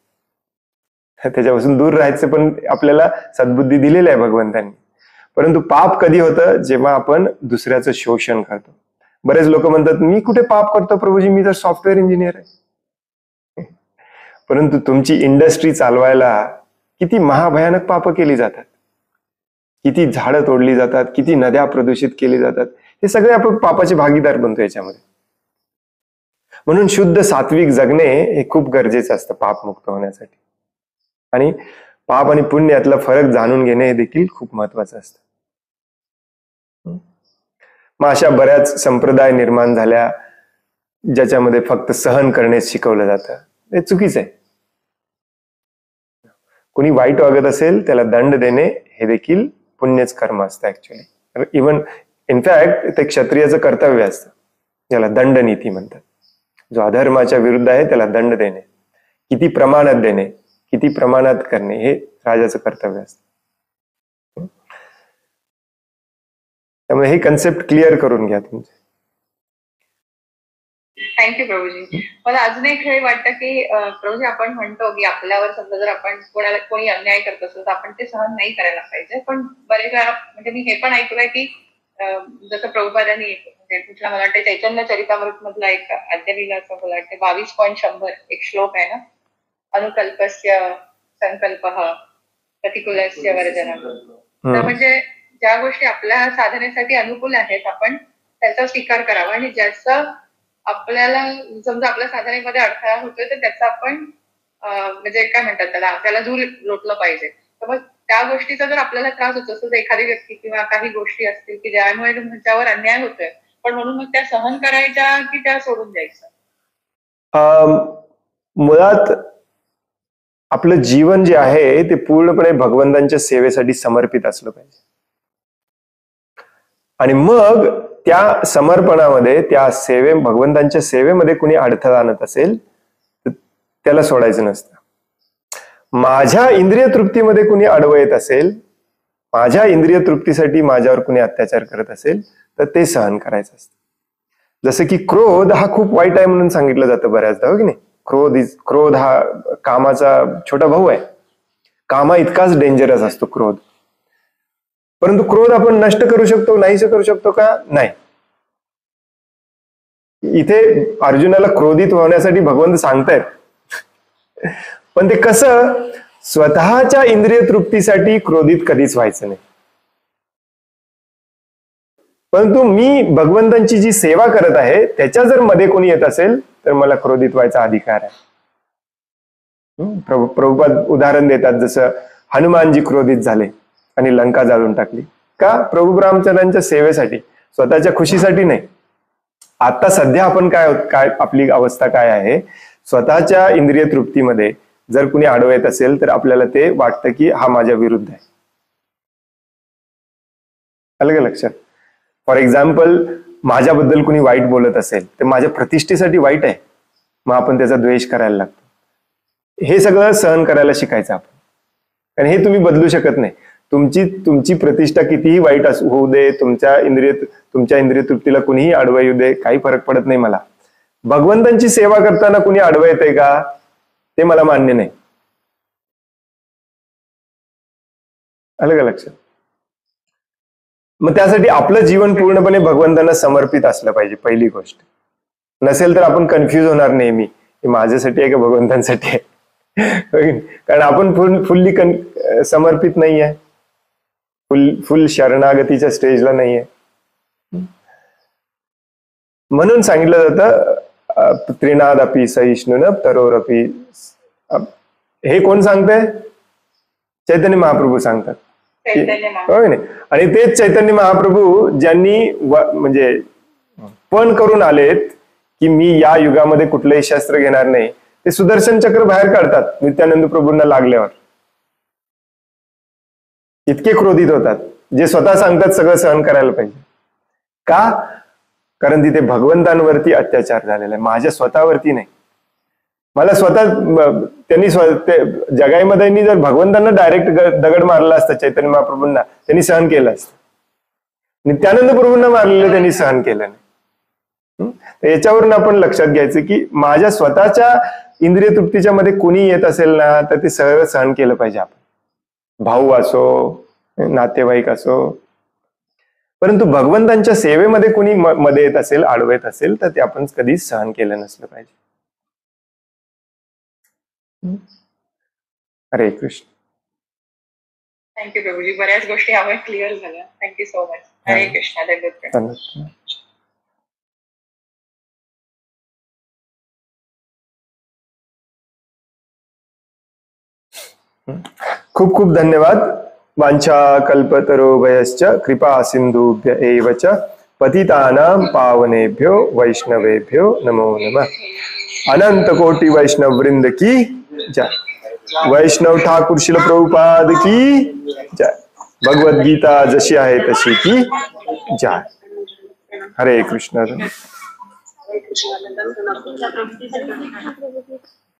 त्याच्यापासून दूर राहायचं पण आपल्याला सद्बुद्धी दिलेली आहे भगवंतांनी. परंतु पाप कधी होतं? जेव्हा आपण दुसऱ्याचं शोषण करतो. बरेच लोक म्हणतात मी कुठे पाप करतो प्रभूजी, मी तर सॉफ्टवेअर इंजिनियर आहे. परंतु तुमची इंडस्ट्री चालवायला किती महाभयानक पाप केली जातात, किती झाडं तोडली जातात, किती नद्या प्रदूषित केली जातात, हे सगळे आपण पापाचे भागीदार बनतो याच्यामध्ये. म्हणून शुद्ध सात्विक जगणे हे खूप गरजेचं असतं पापमुक्त होण्यासाठी. आणि पाप आणि पुण्य यातला फरक जाणून घेणे हे देखील खूप महत्वाचं असतं. मग अशा बऱ्याच संप्रदाय निर्माण झाल्या ज्याच्यामध्ये फक्त सहन करणे शिकवलं जातं. हे चुकीचं आहे. कोणी वाईट वागत असेल त्याला दंड देणे हे देखील पुण्यच कर्म असतं ऍक्च्युली. इव्हन इनफॅक्ट ते क्षत्रियाचं कर्तव्य असतं, ज्याला दंडनीती म्हणतात. जो अधर्माच्या विरुद्ध आहे त्याला दंड देणे, किती प्रमाणात देणे, किती प्रमाणात करणे हे राजाचं कर्तव्य असतं. त्यामुळे हे कन्सेप्ट क्लिअर करून घ्या तुमचे. थँक्यू प्रभूजी. मला अजून एक हे वाटतं की प्रभूजी आपण म्हणतो की आपल्यावर समजा जर आपण कोणी अन्याय करत असेल तर आपण ते सहन नाही करायला पाहिजे, पण बरेच वेळा म्हणजे मी हे पण ऐकलंय की जसं प्रभुपादांनी म्हणजे कुठला मला वाटतं चैतन्य चरितामृत मधला एक अद्यविलाचा मला वाटतं 22.100 एक श्लोक आहे ना, अनुकल्पस्य संकल्प प्रतिकूलस्य वर्जन. तर म्हणजे ज्या गोष्टी आपल्या साधनेसाठी अनुकूल आहेत आपण त्याचा स्वीकार करावा, आणि ज्याचं आपल्याला समजा आपल्या साधनेमध्ये अडथळा होतोय तर त्याचा आपण म्हणजे काय म्हणतात त्याला दूर लोटलं पाहिजे. तर मग त्या गोष्टीचा जर आपल्याला त्रास होतो असेल तर एखादी व्यक्ती किंवा काही गोष्टी असतील की ज्यामुळे त्याच्यावर अन्याय होतोय, पण म्हणून मग त्या सहन करायच्या की त्या सोडून द्यायचं? मुळात आपलं जीवन जे आहे ते पूर्णपणे भगवंतांच्या सेवेसाठी समर्पित असलं पाहिजे. आणि मग त्या समर्पणामध्ये त्या भगवंतांच्या सेवेमध्ये कुणी अडथळा आणत असेल तर त्याला सोडायचं नसतं. माझ्या इंद्रिय तृप्तीमध्ये कुणी अडवं येत असेल, माझ्या इंद्रिय तृप्तीसाठी माझ्यावर कुणी अत्याचार करत असेल तर ते सहन करायचं असतं. जसं की क्रोध हा खूप वाईट आहे म्हणून सांगितलं जातं बऱ्याचदा, हो की नाही? क्रोध हा कामाचा छोटा भाऊ आहे. कामा इतकाच डेंजरस असतो क्रोध. परंतु क्रोध आपण नष्ट करू शकतो, नाहीसं करू शकतो का? नाही. इथे अर्जुनाला क्रोधित होण्यासाठी भगवंत सांगतायत, पण ते कसं, स्वतःच्या इंद्रिय तृप्तीसाठी क्रोधित कधीच व्हायचं नाही. परंतु मी भगवंतांची जी सेवा करत आहे त्याच्या जर मध्ये कोणी येत असेल तर मला क्रोधित व्हायचा अधिकार आहे. प्रभुपाद उदाहरण देतात, जसं हनुमानजी क्रोधित झाले आणि लंका जाळून टाकली. का? प्रभू रामचंद्रांच्या सेवेसाठी, स्वतःच्या खुशीसाठी नाही. आता सध्या आपण काय आपली अवस्था काय आहे, स्वतःच्या इंद्रिय तृप्तीमध्ये जर कुणी आडवं येत असेल तर आपल्याला ते वाटतं की हा माझ्या विरुद्ध आहे. आलं का लक्षात? फॉर एक्झाम्पल, माझ्याबद्दल कुणी वाईट बोलत असेल तर माझ्या प्रतिष्ठेसाठी वाईट आहे, मग आपण त्याचा द्वेष करायला लागतो. हे सगळं सहन करायला शिकायचं आपण, कारण हे तुम्ही बदलू शकत नाही. तुमची प्रतिष्ठा कितीही वाईट होऊ दे, तुमच्या इंद्रिय तृप्तीला कुणीही आडवं येऊ दे, काही फरक पडत नाही मला. भगवंतांची सेवा करताना कुणी आडवं येतंय का ते मला मान्य नाही. आलं का लक्षात? मग त्यासाठी आपलं जीवन पूर्णपणे भगवंतांना समर्पित असलं पाहिजे, पहिली गोष्ट. नसेल तर आपण कन्फ्यूज होणार नेहमी, हे माझ्यासाठी आहे का भगवंतांसाठी आहे. कारण आपण फुल्ली समर्पित नाही आहे, फुल शरणागतीच्या स्टेजला नाहीये. म्हणून सांगितलं जातं त्रिनादपि सहिष्णुन तरोरपि. हे कोण सांगतंय? चैतन्य महाप्रभू सांगतात, होय नाही? आणि तेच चैतन्य महाप्रभू ज्यांनी म्हणजे पण करून आलेत की मी या युगामध्ये कुठलंही शस्त्र घेणार नाही, ते सुदर्शन चक्र बाहेर काढतात नित्यानंद प्रभूंना लागल्यावर. इतके क्रोधित होतात, जे स्वतः सांगतात सगळं सहन करायला पाहिजे. का? कारण तिथे भगवंतांवरती अत्याचार झालेला आहे, माझ्या स्वतःवरती नाही. मला स्वतः त्यांनी जगाईमध्ये जर भगवंतांना डायरेक्ट दगड मारला असता चैतन्य महाप्रभूंना, त्यांनी सहन केलं असतं. नित्यानंद प्रभूंना मारलेलं त्यांनी सहन केलं नाही. याच्यावरून आपण लक्षात घ्यायचं की माझ्या स्वतःच्या इंद्रिय तृप्तीच्या मध्ये कुणी येत असेल ना तर ते सगळं सहन केलं पाहिजे आपण, भाऊ असो, नातेवाईक असो. परंतु भगवंतांच्या सेवेमध्ये कुणी मध्ये येत असेल, आडवं येत असेल तर ते आपण कधीच सहन केलं नसलं पाहिजे. हरे कृष्ण. थँक्यू प्रभूजी, बऱ्याच गोष्टी यावर क्लिअर झाल्या. Thank you so much. हरे कृष्ण. धन्यवाद. खूप खूप धन्यवाद. वांछा कल्पतरोभयश्च कृपा सिंधुभ्य एव च पतितानां पावनेभ्यो वैष्णवेभ्यो नमो नमः. अनंत कोटि वैष्णव वृंद की जय. वैष्णव ठाकुर शिल प्रभुपाद की जय. भगवद गीता जशी आहे तशी की जय. हरे कृष्ण.